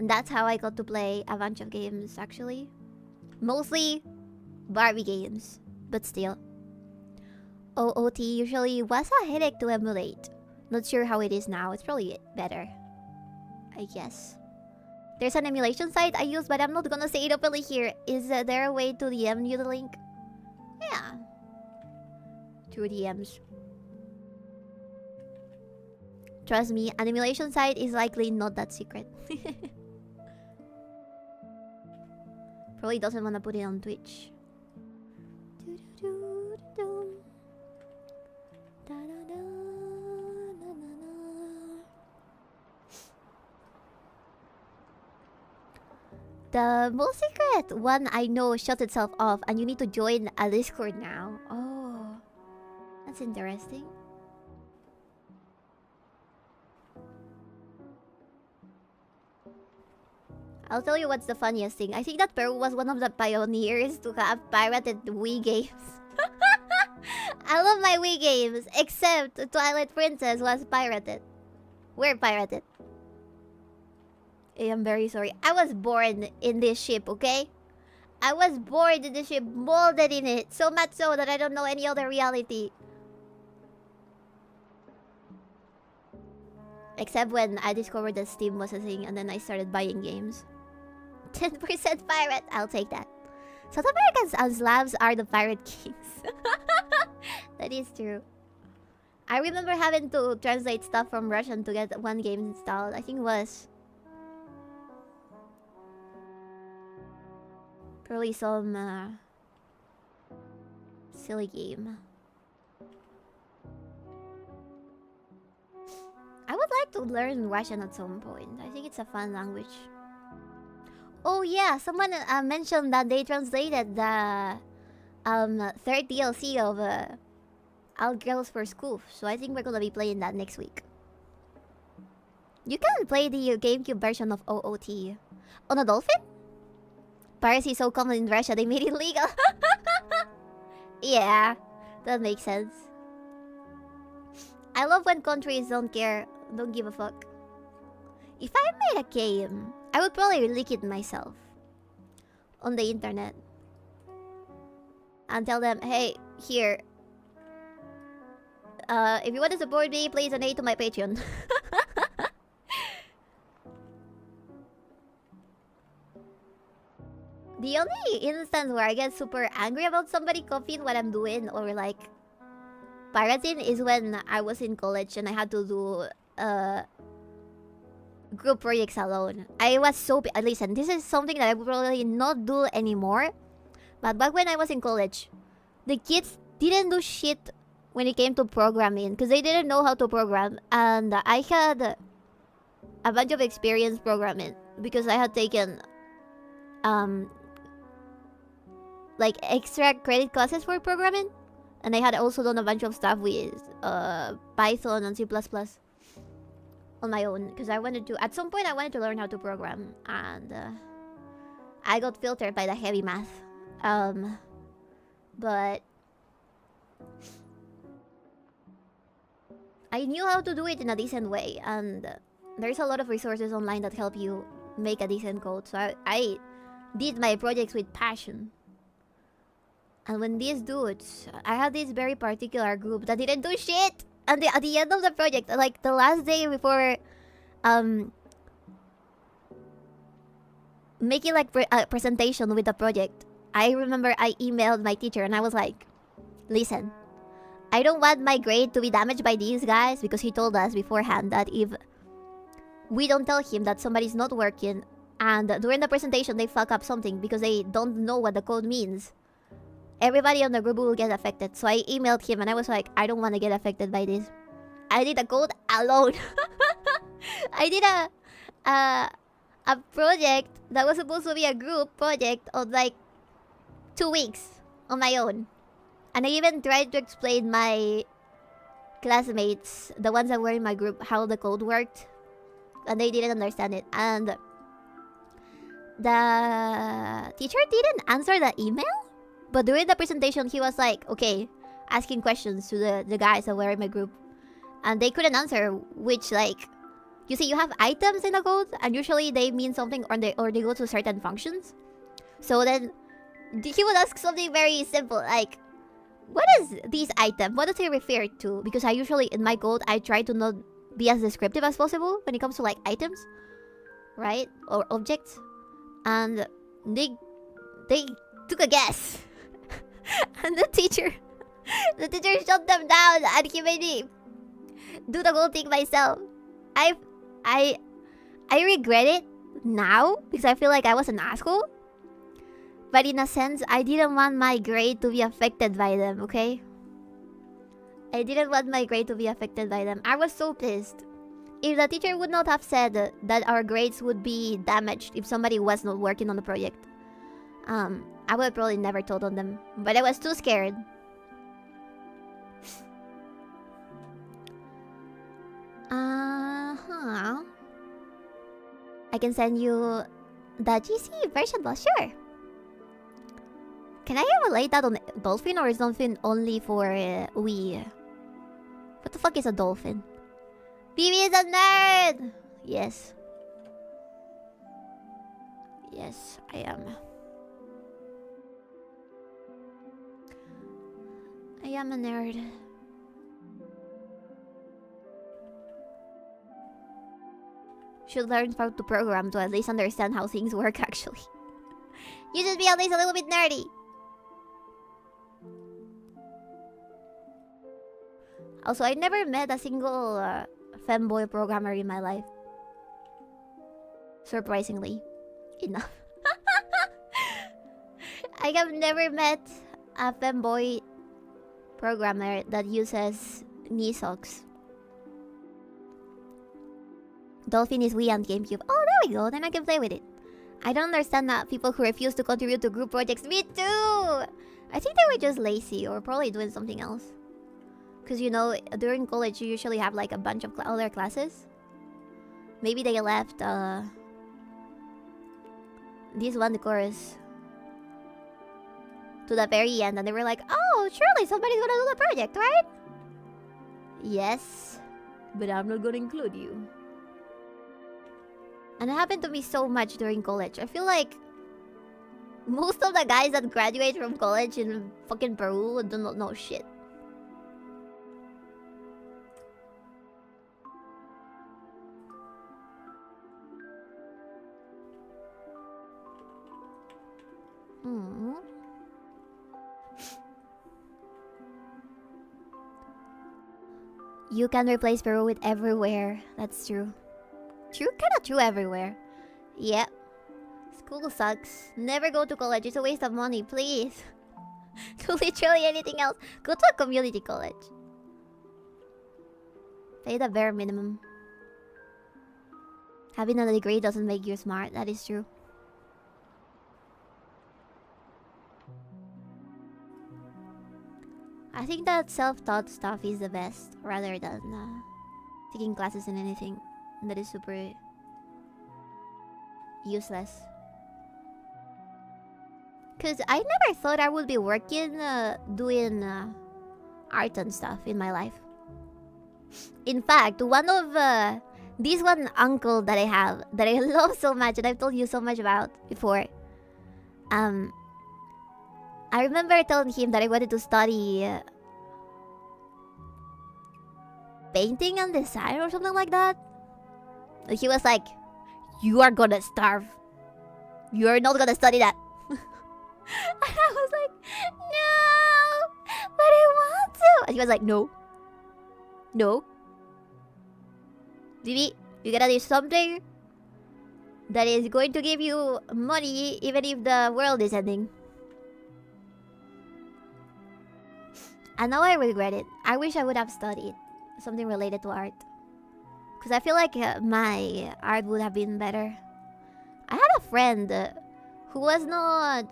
And that's how I got to play a bunch of games, actually. Mostly Barbie games, but still. OOT usually was a headache to emulate. Not sure how it is now. It's probably better, I guess. There's an emulation site I use, but I'm not gonna say it openly here. Is there a way to DM you the link? Yeah. Through DMs. Trust me, an emulation site is likely not that secret. Probably doesn't want to put it on Twitch. The most secret one I know shut itself off, and you need to join a Discord now. Oh, that's interesting. I'll tell you what's the funniest thing. I think that Peru was one of the pioneers to have pirated Wii games. I love my Wii games, except Twilight Princess was pirated. We're pirated. I am very sorry. I was born in this ship, okay? I was born in this ship, molded in it. So much so that I don't know any other reality. Except when I discovered that Steam was a thing and then I started buying games. 10% pirate, I'll take that. South Americans and Slavs are the pirate kings. That is true. I remember having to translate stuff from Russian to get one game installed. I think it was probably some silly game. I would like to learn Russian at some point. I think it's a fun language. Oh yeah, someone mentioned that they translated the third DLC of All Girls for School. So I think we're gonna be playing that next week. You can play the GameCube version of OOT on a dolphin? Piracy is so common in Russia, they made it legal. Yeah, that makes sense. I love when countries don't care, don't give a fuck. If I made a game, I would probably leak it myself on the internet and tell them, hey, here, if you want to support me, please donate to my Patreon. The only instance where I get super angry about somebody copying what I'm doing or like pirating is when I was in college and I had to do group projects alone. I was so... Listen, this is something that I would probably not do anymore. But back when I was in college, the kids didn't do shit when it came to programming because they didn't know how to program. And I had a bunch of experience programming because I had taken like extra credit classes for programming. And I had also done a bunch of stuff with Python and C++ on my own. Because I wanted to... At some point, I wanted to learn how to program. And I got filtered by the heavy math. But I knew how to do it in a decent way. And there's a lot of resources online that help you make a decent code. So I did my projects with passion. And when these dudes, I had this very particular group that didn't do shit. And at the end of the project, like the last day before making like a presentation with the project, I remember I emailed my teacher and I was like, listen, I don't want my grade to be damaged by these guys because he told us beforehand that if we don't tell him that somebody's not working and during the presentation they fuck up something because they don't know what the code means, everybody on the group will get affected. So I emailed him and I was like, I don't want to get affected by this. I did the code alone. I did a project that was supposed to be a group project of like 2 weeks on my own. And I even tried to explain my classmates, the ones that were in my group, how the code worked. And they didn't understand it. And the teacher didn't answer the email. But during the presentation, he was like, okay, asking questions to the guys that were in my group. And they couldn't answer, which like... You see, you have items in the code, and usually they mean something or they go to certain functions. So then, he would ask something very simple, like, what is this item? What does it refer to? Because I usually, in my code, I try to not be as descriptive as possible when it comes to like items, right? Or objects. And they took a guess. And the teacher shut them down and he made me do the whole thing myself. I regret it now because I feel like I was an asshole. But in a sense, I didn't want my grade to be affected by them, okay? I didn't want my grade to be affected by them. I was so pissed. if the teacher would not have said that our grades would be damaged if somebody was not working on the project, I would have probably never told on them. But I was too scared. I can send you the GC version. Well, sure. Can I relate that on dolphin, or is dolphin only for we? What the fuck is a dolphin? BB is a nerd! Yes. Yes, I am. I am a nerd. Should learn how to program to at least understand how things work, actually. You should be at least a little bit nerdy. Also, I never met a single femboy programmer in my life. Surprisingly enough. I have never met a femboy programmer that uses knee socks. Dolphin is Wii and GameCube. Oh, there we go. Then I can play with it. I don't understand that people who refuse to contribute to group projects. Me too! I think they were just lazy or probably doing something else. Because, you know, during college, you usually have like a bunch of other classes. Maybe they left this one course to the very end and they were like, oh, surely somebody's gonna do the project, right? Yes, but I'm not gonna include you. And it happened to me so much during college. I feel like most of the guys that graduate from college in fucking Peru do not know shit. You can replace Peru with everywhere. That's true. Kinda true everywhere. Yep. School sucks. Never go to college. It's a waste of money, please. Do literally anything else. Go to a community college. Pay the bare minimum. Having a degree doesn't make you smart. That is true. I think that self-taught stuff is the best, rather than taking classes in anything that is super useless. Cause I never thought I would be working doing art and stuff in my life. In fact, one of this one uncle that I have that I love so much and I've told you so much about before. I remember telling him that I wanted to study painting and design or something like that. And he was like, you are gonna starve. You're not gonna study that. And I was like, no, but I want to. And he was like, no. No. Vivi, you gotta do something that is going to give you money even if the world is ending. And now I regret it. I wish I would have studied something related to art. Because I feel like my art would have been better. I had a friend who was not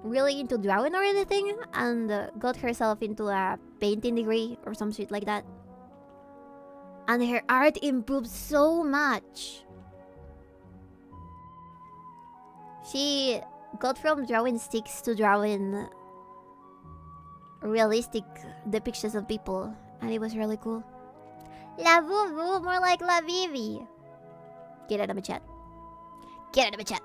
really into drawing or anything and got herself into a painting degree or some shit like that. And her art improved so much. She got from drawing sticks to drawing realistic depictions of people, and it was really cool. La Vuvu, more like La Vivi. Get out of my chat. Get out of my chat.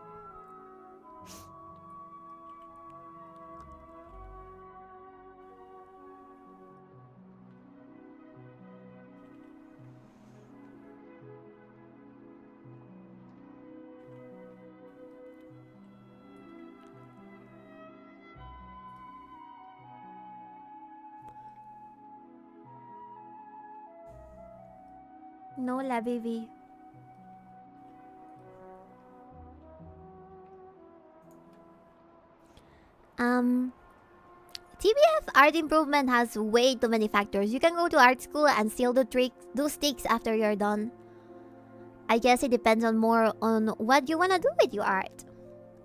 No, La Vivi. TBF art improvement has way too many factors. You can go to art school and still do sticks after you're done. I guess it depends on more on what you want to do with your art.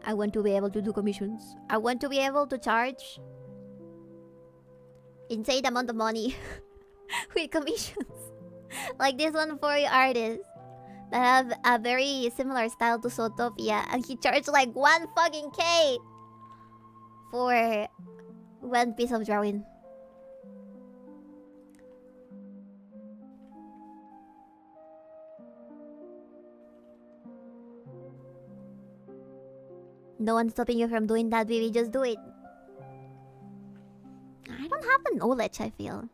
I want to be able to do commissions. I want to be able to charge insane amount of money with commissions. Like this one for artists that have a very similar style to Zootopia, and he charged like 1 fucking K for one piece of drawing. No one's stopping you from doing that, baby. Just do it. I don't have the knowledge, I feel.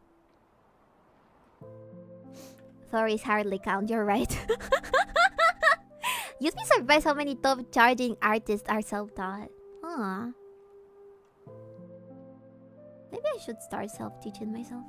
Stories hardly count, you're right. You'd be surprised how many top charging artists are self-taught. Huh. Maybe I should start self-teaching myself.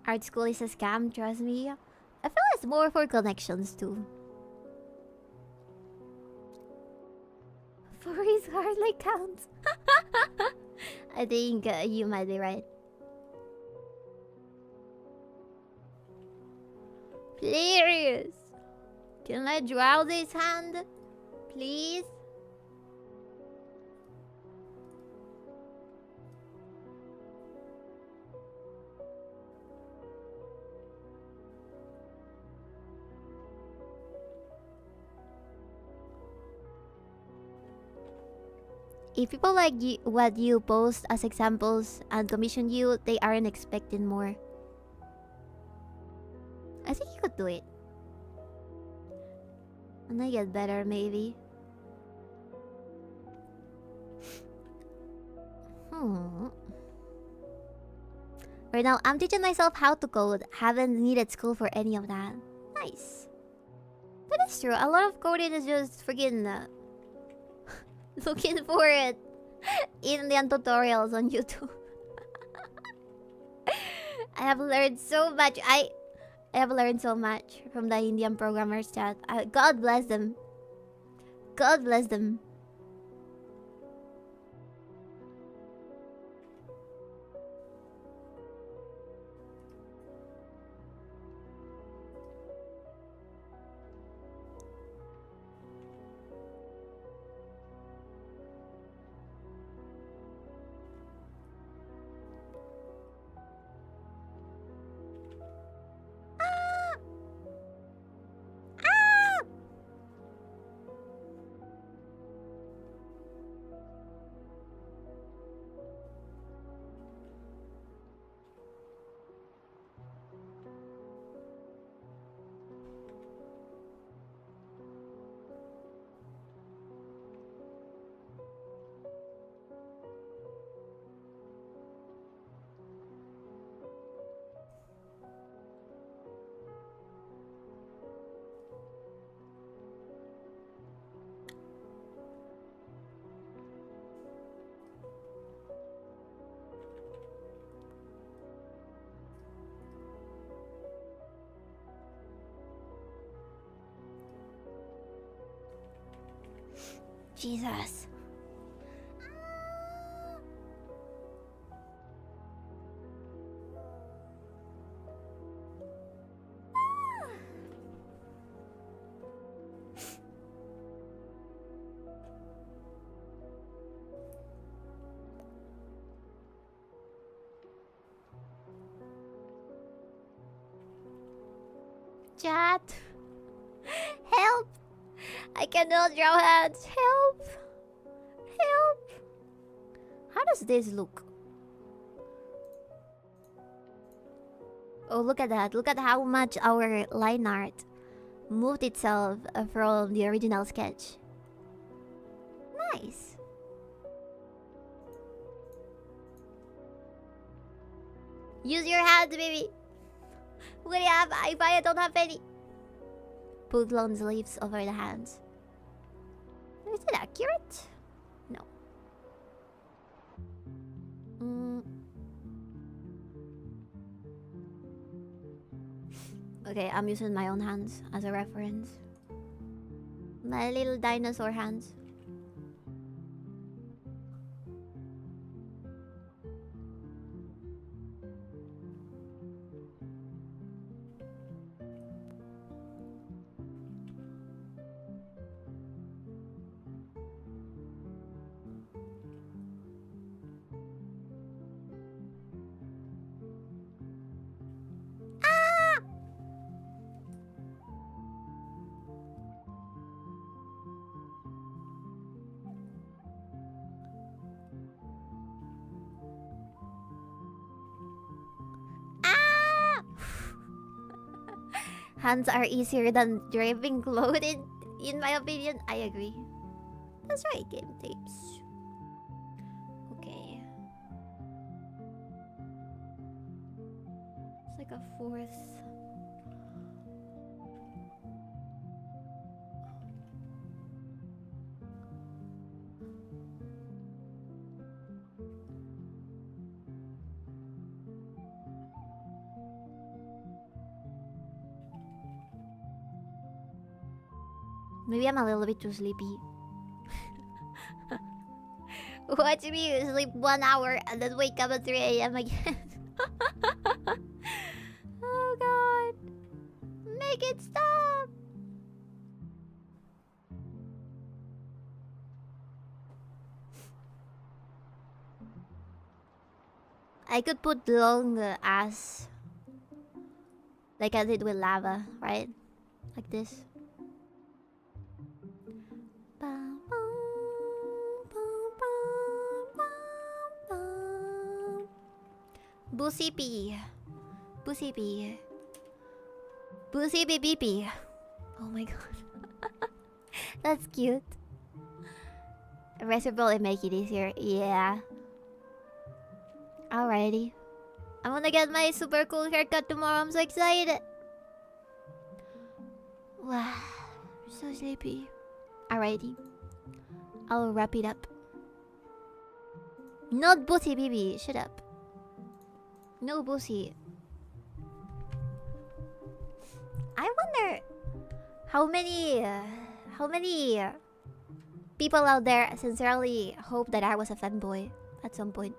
Art school is a scam, trust me. I feel it's more for connections too. Furries hardly counts. I think you might be right. Please, can I draw this hand? Please? If people like you, what you post as examples and commission you, they aren't expecting more. I think you could do it. And I get better, maybe. Right now, I'm teaching myself how to code. Haven't needed school for any of that. Nice. That is true. A lot of coding is just freaking looking for it in the tutorials on YouTube. I have learned so much. I have learned so much from the Indian programmers chat. God bless them. God bless them. Jesus. Chat. Help. I cannot draw hands. Help. Help. How does this look? Oh, look at that. Look at how much our line art moved itself from the original sketch. Nice. Use your hands, baby. What do you have? I don't have any. Put long sleeves over the hands. Is it accurate? No. Okay, I'm using my own hands as a reference. My little dinosaur hands. Hands are easier than draping clothes, in my opinion. I agree. That's right, game tapes. Okay. It's like a fourth. Maybe I'm a little bit too sleepy. Watch me sleep 1 hour and then wake up at 3 a.m. again. Oh god. Make it stop. I could put long ass like I did with lava, right? Like this. Boosy P. Boosy P. Boosy BBP. Oh my god. That's cute. Reciprocal and make it easier. Yeah. Alrighty. I'm gonna get my super cool haircut tomorrow. I'm so excited. Wow. I'm so sleepy. Alrighty. I'll wrap it up. Not Boosy BB. Shut up. No Boosy. I wonder how many people out there sincerely hope that I was a fanboy at some point.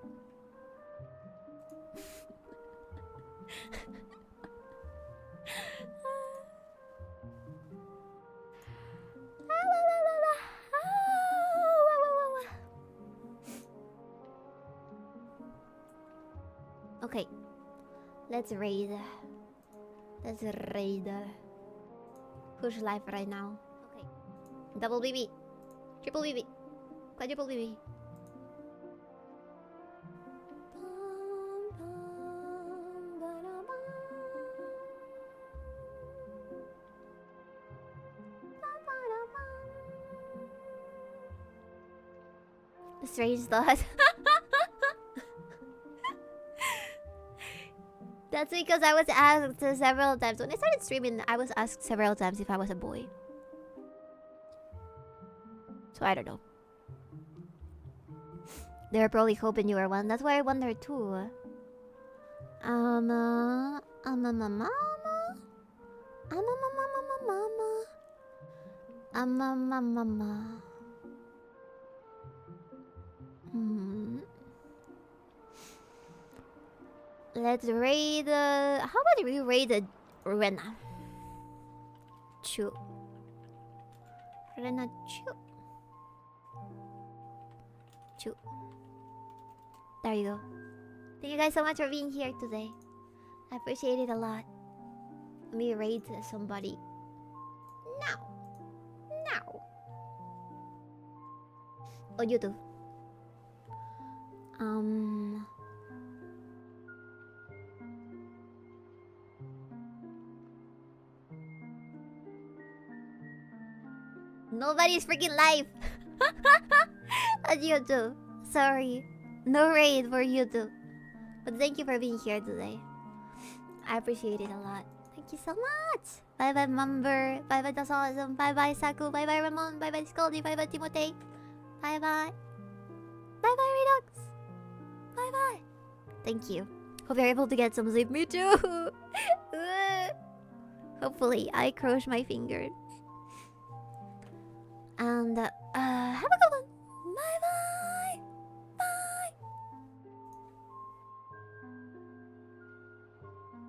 Okay, let's raid. Let's raid. Who's live right now? Okay, double BB, triple BB, quadruple BB. Strange thought. That's because I was asked several times. When I started streaming, I was asked several times if I was a boy. So I don't know. They were probably hoping you were one. That's why I wonder too. I'm a mama. I'm a mama. Let's raid. How about we raid Rena? Chu. Rena Chu. Chu. There you go. Thank you guys so much for being here today. I appreciate it a lot. Let me raid somebody. Now. Now. Oh, you too. Nobody's freaking live. On YouTube. Sorry. No raid for YouTube. But thank you for being here today. I appreciate it a lot. Thank you so much. Bye bye Mumber. Bye bye That's Awesome. Bye bye Saku. Bye bye Ramon. Bye bye Scoldy. Bye bye Timotei. Bye bye. Bye bye Redux. Bye bye. Thank you. Hope you're able to get some sleep. Me too. Hopefully, I cross my fingers. And have a good